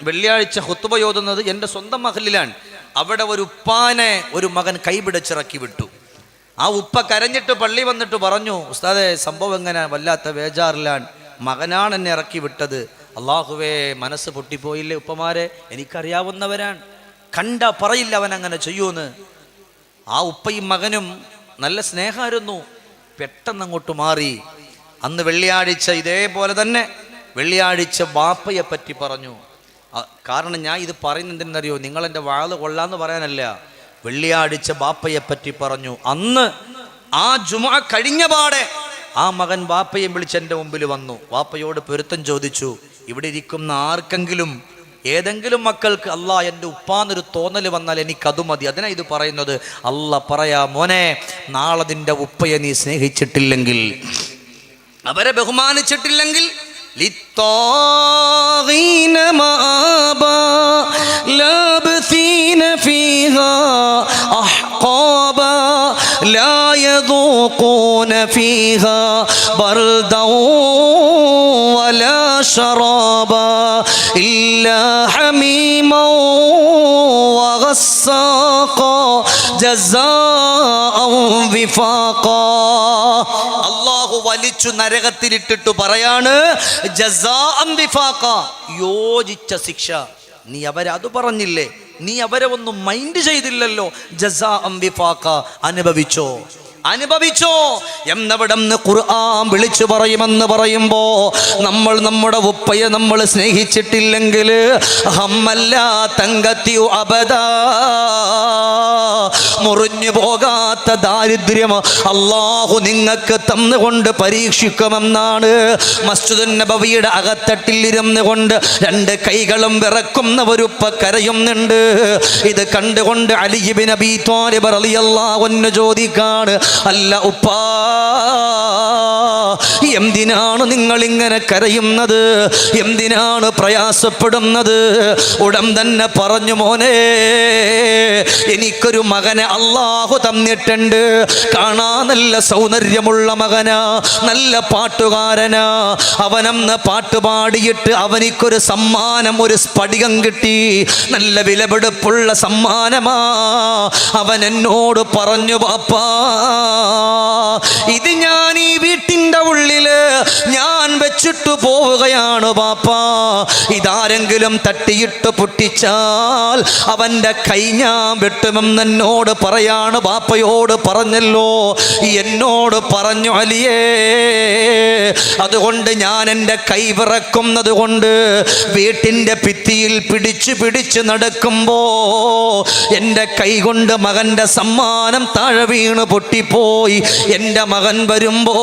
വെള്ളിയാഴ്ച ഖുത്ബ ഓതുന്നത് എൻ്റെ സ്വന്തം മഹല്ലിലാണ്. അവിടെ ഒരു ഉപ്പാനെ ഒരു മകൻ കൈപിടിച്ചിറക്കി വിട്ടു. ആ ഉപ്പ കരഞ്ഞിട്ട് പള്ളി വന്നിട്ട് പറഞ്ഞു, ഉസ്താദേ സംഭവം എങ്ങനെ, വല്ലാത്ത ബേജാറിലാണ്, മകനാണ് എന്നെ ഇറക്കി വിട്ടത്. അള്ളാഹുവേ, മനസ്സ് പൊട്ടിപ്പോയില്ലേ ഉപ്പമാരെ, എനിക്കറിയാവുന്നവരാണ്, കണ്ട പറയില്ല അവൻ അങ്ങനെ ചെയ്യൂന്ന്. ആ ഉപ്പയും മകനും നല്ല സ്നേഹമായിരുന്നു. പെട്ടെന്ന് അങ്ങോട്ട് മാറി. അന്ന് വെള്ളിയാഴ്ച ഇതേപോലെ തന്നെ വെള്ളിയാഴ്ച ബാപ്പയെ പറ്റി പറഞ്ഞു. കാരണം ഞാൻ ഇത് പറയുന്നതെന്നറിയോ, നിങ്ങളെൻ്റെ വാള് കൊള്ളാന്ന് പറയാനല്ല, വെള്ളിയാഴ്ച ബാപ്പയെ പറ്റി പറഞ്ഞു. അന്ന് ആ ജുമുഅ കഴിഞ്ഞ പാടെ ആ മകൻ ബാപ്പയെ വിളിച്ച് എൻ്റെ മുമ്പിൽ വന്നു. ബാപ്പയോട് പൊരുത്തം ചോദിച്ചു. ഇവിടെ ഇരിക്കുന്ന ആർക്കെങ്കിലും ഏതെങ്കിലും മക്കൾക്ക് അല്ലാ എൻ്റെ ഉപ്പാന്നൊരു തോന്നൽ വന്നാൽ എനിക്കത് മതി. അതിനാ ഇത് പറയുന്നത്. അല്ലാ പറയാ, മോനെ, നാളെ നിന്റെ ഉപ്പയെ നീ സ്നേഹിച്ചിട്ടില്ലെങ്കിൽ, അവരെ ബഹുമാനിച്ചിട്ടില്ലെങ്കിൽ للطاغين مآبا لابثين فيها أحقابا لا يذوقون فيها بردا ولا شرابا إلا حميما وغساقا جزاء وفاقا. അല്ലാഹു വലിച്ചു നരകത്തിലിട്ടിട്ട് പറയാണ്, ജസാഅം വിഫാഖ, യോജിച്ച ശിക്ഷ. നീ അവരെ അത് പറഞ്ഞില്ലേ, നീ അവരെ ഒന്നും മൈൻഡ് ചെയ്തില്ലല്ലോ, ജസാഅം വിഫാഖ, അനുഭവിച്ചോ, അനുഭവിച്ചോ എന്നവിടം ഖുർആൻ വിളിച്ചു പറയുമെന്ന് പറയുമ്പോ, നമ്മൾ നമ്മുടെ ഉപ്പയെ നമ്മൾ സ്നേഹിച്ചിട്ടില്ലെങ്കിൽ ഹമ്മല്ല തങ്കത്തിയു അബദാ, മുറിഞ്ഞു പോകാത്ത ദാരിദ്ര്യം അല്ലാഹു നിങ്ങൾക്ക് തന്നുകൊണ്ട് പരീക്ഷിക്കുമെന്നാണ്. മസ്ജിദുൻ നബവിയുടെ അകത്തട്ടിൽ ഇരുന്ന് കൊണ്ട് രണ്ട് കൈകളും വിറക്കുന്ന ഒരു ഉപ്പ കരയുന്നുണ്ട്. ഇത് കണ്ടുകൊണ്ട് അലി ഇബ്നു അബീ ത്വാലിബ് റളിയല്ലാഹു അൻഹു ചോദിക്കാണ്, അല്ല ഉപ്പാ, എന്തിനാണ് നിങ്ങൾ ഇങ്ങനെ കരയുന്നത്, എന്തിനാണ് പ്രയാസപ്പെടുന്നത്? ഉടൻ തന്നെ പറഞ്ഞു, മോനെ, എനിക്കൊരു മകനെ അല്ലാഹു തന്നിട്ടുണ്ട്. കാണാൻ നല്ല സൗന്ദര്യമുള്ള മകനാ, നല്ല പാട്ടുകാരനാ. അവനന്ന് പാട്ടുപാടിയിട്ട് അവനിക്കൊരു സമ്മാനം, ഒരു സ്ഫടികം കിട്ടി, നല്ല വിലപിടിപ്പുള്ള സമ്മാനമാ. അവൻ എന്നോട് പറഞ്ഞു, ബാപ്പാ, ഇത് ഞാൻ ഈ വീട്ടിൻ്റെ ഉള്ളില് ഞാൻ വെച്ചിട്ട് പോവുകയാണ് ബാപ്പാ. ഇതാരെങ്കിലും തട്ടിയിട്ട് പൊട്ടിച്ചാൽ അവൻ്റെ കൈ ഞാൻ വെട്ടുമെന്ന് എന്നോട് പറയാണ്. ബാപ്പയോട് പറഞ്ഞല്ലോ, എന്നോട് പറഞ്ഞു അലിയേ. അതുകൊണ്ട് ഞാൻ എൻ്റെ കൈ വിറക്കുന്നത് കൊണ്ട് വീട്ടിൻ്റെ ഭിത്തിയിൽ പിടിച്ച് നടക്കുമ്പോ എൻ്റെ കൈ കൊണ്ട് മകൻ്റെ സമ്മാനം താഴെ വീണ് പൊട്ടിപ്പോയി. എൻ്റെ മകൻ വരുമ്പോ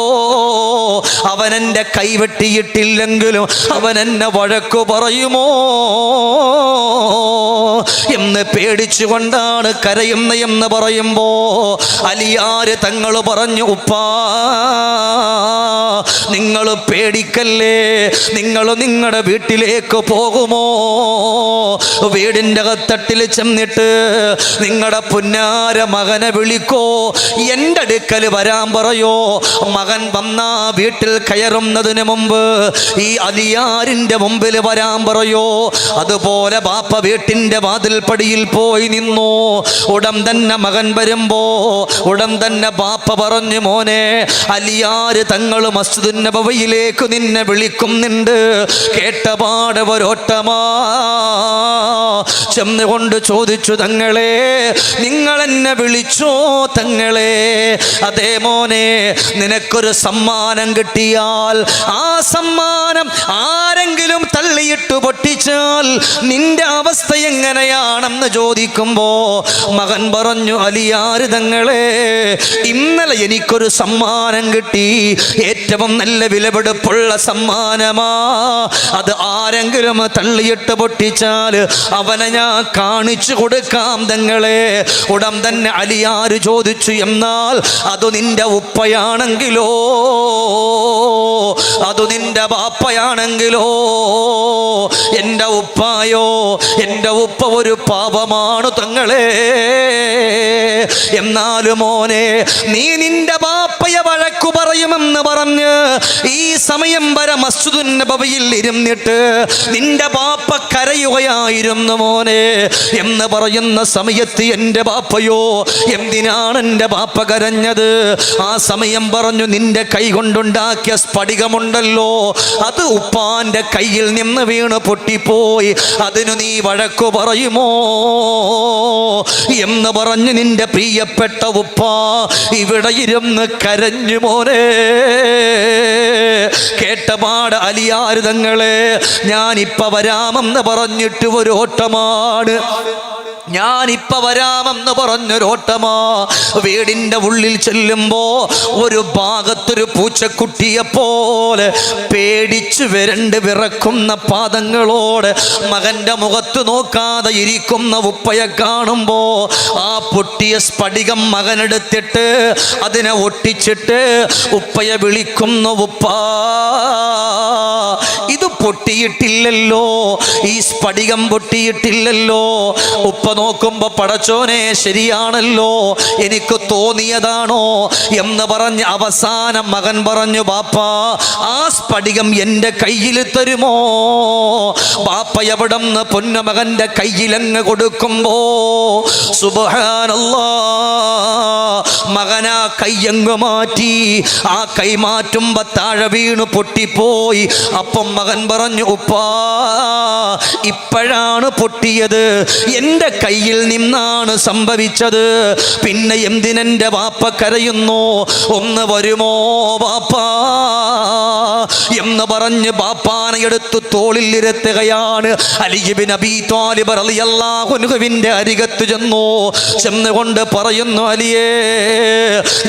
അവൻ എൻ്റെ കൈ വെട്ടിയിട്ടില്ലെങ്കിലും അവൻ എന്നെ വഴക്കു പറയുമോ എന്ന് പേടിച്ചുകൊണ്ടാണ് കരയുന്ന എന്ന് പറയുമ്പോ അലിയാര് തങ്ങൾ പറഞ്ഞു, ഉപ്പാ, നിങ്ങൾ പേടിക്കല്ലേ, നിങ്ങൾ നിങ്ങളുടെ വീട്ടിലേക്ക് പോകുമോ? വീടിൻ്റെ അകത്തട്ടിൽ ചെന്നിട്ട് നിങ്ങളുടെ പുന്നാര മകനെ വിളിക്കോ, എൻ്റെ അടുക്കൽ വരാൻ പറയോ. മകൻ വന്ന വീട്ടിൽ കയറുന്നതിന് മുമ്പ് ഈ അലിയാരിൻ്റെ മുമ്പിൽ വരാൻ പറയോ. അതുപോലെ ബാപ്പ വീട്ടിൻ്റെ വാതിൽപ്പടിയിൽ പോയി നിന്നു. ഉടൻ തന്നെ മകൻ വരുമ്പോ ഉടൻ തന്നെ ബാപ്പ പറഞ്ഞു, മോനെ, അലിയാര് തങ്ങൾ മസ്ജിദുൻ നബവിയിലേക്ക് നിന്നെ വിളിക്കുന്നുണ്ട്. കേട്ടപാട് ഒരോട്ടമാ ചെന്നുകൊണ്ട് ചോദിച്ചു, തങ്ങളെ, നിങ്ങൾ എന്നെ വിളിച്ചോ തങ്ങളെ? അതേ മോനെ, നിനക്കൊരു സമ്മാനം കിട്ടിയാൽ ആ സമ്മാനം ആരെങ്കിലും തള്ളിയിട്ട് പൊട്ടിച്ചാൽ നിന്റെ അവസ്ഥ എങ്ങനെയാണെന്ന് ചോദിക്കുമ്പോ മകൻ പറഞ്ഞു, അലിയാര് തങ്ങളെ, ഇന്നലെ എനിക്കൊരു സമ്മാനം കിട്ടി, ഏറ്റവും നല്ല വിലപിടിപ്പുള്ള സമ്മാനമാ. അത് ആരെങ്കിലും തള്ളിയിട്ട് പൊട്ടിച്ചാൽ അവനെ ഞാൻ കാണിച്ചു കൊടുക്കാം തങ്ങളെ. ഉടൻ തന്നെ അലിയാർ ചോദിച്ചു, എന്നാൽ അത് നിന്റെ ഉപ്പയാണെങ്കിലോ, അത് നിന്റെ ബാപ്പയാണെങ്കിലോ? എൻ്റെ ഉപ്പായോ? എൻ്റെ ഉപ്പ ഒരു പാപമാണ് തങ്ങളെ. എന്നാലും മോനെ, നീ നിന്റെ ബാപ്പയെ വഴക്കു പറയുമെന്ന് പറഞ്ഞ് ഈ സമയം വരെ മസ്ജിദുൻ നബവിയിൽ ഇരുന്നിട്ട് നിന്റെ ബാപ്പ കരയുകയായിരുന്നു മോനെ എന്ന് പറയുന്ന സമയത്ത് എൻ്റെ ബാപ്പയോ, എന്തിനാണ് എൻ്റെ ബാപ്പ കരഞ്ഞത്? ആ സമയം പറഞ്ഞു, നിന്റെ കൈ കൊണ്ടുണ്ടാക്കിയ സ്ഫടികമുണ്ടല്ലോ, അത് ഉപ്പാന്റെ കയ്യിൽ നിന്ന് വീണ് പൊട്ടിപ്പോയി, അതിനു നീ വഴക്കു പറയുമോ എന്ന് പറഞ്ഞ് നിന്റെ പ്രിയപ്പെട്ട ഉപ്പ ഇവിടെ ഇരുന്ന് കരഞ്ഞു മോനെ. കേട്ടപാട് അലിയാർ തങ്ങളെ, ഞാനിപ്പ വരാമെന്ന് പറഞ്ഞിട്ട് ഒരു ഓട്ടമാണ്, ഞാനിപ്പ വരാമെന്ന് പറഞ്ഞൊരോട്ടമാ. വീടിൻ്റെ ഉള്ളിൽ ചെല്ലുമ്പോ ഒരു ഭാഗത്തൊരു പൂച്ചക്കുട്ടിയെ പോലെ പേടിച്ചു വിറക്കുന്ന പാദങ്ങളോടെ മകന്റെ മുഖത്ത് നോക്കാതെ ഇരിക്കുന്ന ഉപ്പയെ കാണുമ്പോ ആ പൊട്ടിയ സ്ഫടികം മകനെടുത്തിട്ട് അതിനെ ഒട്ടിച്ചിട്ട് ഉപ്പയെ വിളിക്കുന്ന, ഉപ്പാ ഇത് പൊട്ടിയിട്ടില്ലല്ലോ, ഈ സ്ഫടികം പൊട്ടിയിട്ടില്ലല്ലോ. ഉപ്പ നോക്കുമ്പോ, പടച്ചോനെ ശരിയാണല്ലോ, എനിക്ക് തോന്നിയതാണോ എന്ന് പറഞ്ഞ് അവസാനം മകൻ പറഞ്ഞു, ബാപ്പാ ആ സ്ഫടികം എൻ്റെ കയ്യിൽ തരുമോ? ബാപ്പ എവിടെന്ന് പൊന്നമകന്റെ കയ്യിലങ്ങ് കൊടുക്കുമ്പോ സുബ്ഹാനല്ലാഹ്, മകനാ കയ്യങ്ങ് മാറ്റി. ആ കൈ മാറ്റുമ്പോ താഴെ വീണു പൊട്ടിപ്പോയി. അപ്പം മകൻ പറഞ്ഞു, ഉപ്പാ ഇപ്പോഴാണ് പൊട്ടിയത്, എൻ്റെ കയ്യിൽ നിന്നാണ് സംഭവിച്ചത്, പിന്നെ എന്തിനെൻ്റെ ബാപ്പ കരയുന്നു? ഒന്ന് വരുമോ ബാപ്പാ എന്ന് പറഞ്ഞ് ബാപ്പാനെ എടുത്ത് തോളിൽ ഇരുത്തുകയാണ്. അലി ഇബ്നു അബീ ത്വാലിബ് റളിയല്ലാഹു അൻഹുവിന്റെ അരികത്ത് ചെന്നുകൊണ്ട് പറയുന്നു, അലിയേ,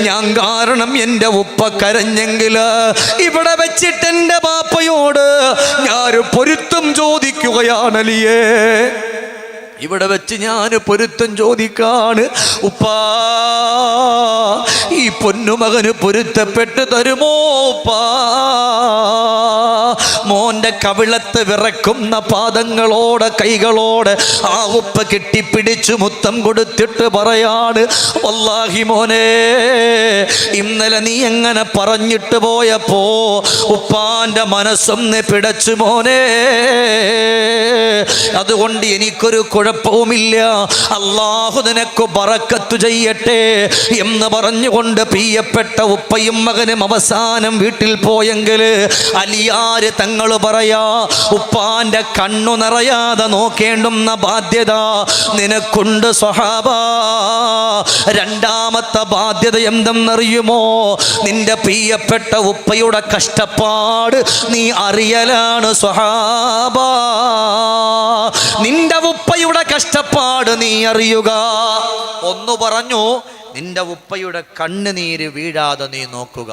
ഞാൻ കാരണം എൻ്റെ ഉപ്പ കരഞ്ഞെങ്കിൽ ഇവിടെ വെച്ചിട്ട് എൻ്റെ ബാപ്പയോട് ഞാൻ പൊരുത്തം ചോദിക്കുകയാണ് അലിയേ, ഇവിടെ വെച്ച് ഞാൻ പൊരുത്തം ചോദിക്കാണ്. ഉപ്പാ ഈ പൊന്നുമകന് പൊരുത്തപ്പെട്ട് തരുമോ ഉപ്പാ? മോന്റെ കവിളത്ത് വിറക്കുന്ന പാദങ്ങളോടെ കൈകളോടെ ആ ഉപ്പ കെട്ടിപ്പിടിച്ചു മുത്തം കൊടുത്തിട്ട് പറയാണ്, വല്ലാഹി മോനെ, ഇന്നലെ നീ എങ്ങനെ പറഞ്ഞിട്ട് പോയപ്പോ ഉപ്പാന്റെ മനസ്സൊന്ന് പിടച്ചു മോനെ, അതുകൊണ്ട് എനിക്കൊരു കുഴപ്പവുമില്ല, അല്ലാഹു നിനക്ക് ബറക്കത്ത് ചെയ്യട്ടെ എന്ന് പറഞ്ഞുകൊണ്ട് പ്രിയപ്പെട്ട ഉപ്പയും മകനും അവസാനം വീട്ടിൽ പോയെങ്കിൽ അലിയാർ തങ്ങൾ പറയാ, ഉപ്പാന്റെ കണ്ണു നിറയാതെ നോക്കേണ്ടുന്ന ബാധ്യത നിനക്കുണ്ട് സ്വഹാബാ. രണ്ടാമത്തെ ബാധ്യത എന്തെന്നറിയുമോ? നിന്റെ പ്രിയപ്പെട്ട ഉപ്പയുടെ കഷ്ടപ്പാട് നീ അറിയലാണ് സ്വഹാബാ. നിന്റെ ഉപ്പയുടെ കഷ്ടപ്പാട് നീ അറിയുക. ഒന്ന് പറഞ്ഞു, നിന്റെ ഉപ്പയുടെ കണ്ണുനീര് വീഴാതെ നീ നോക്കുക.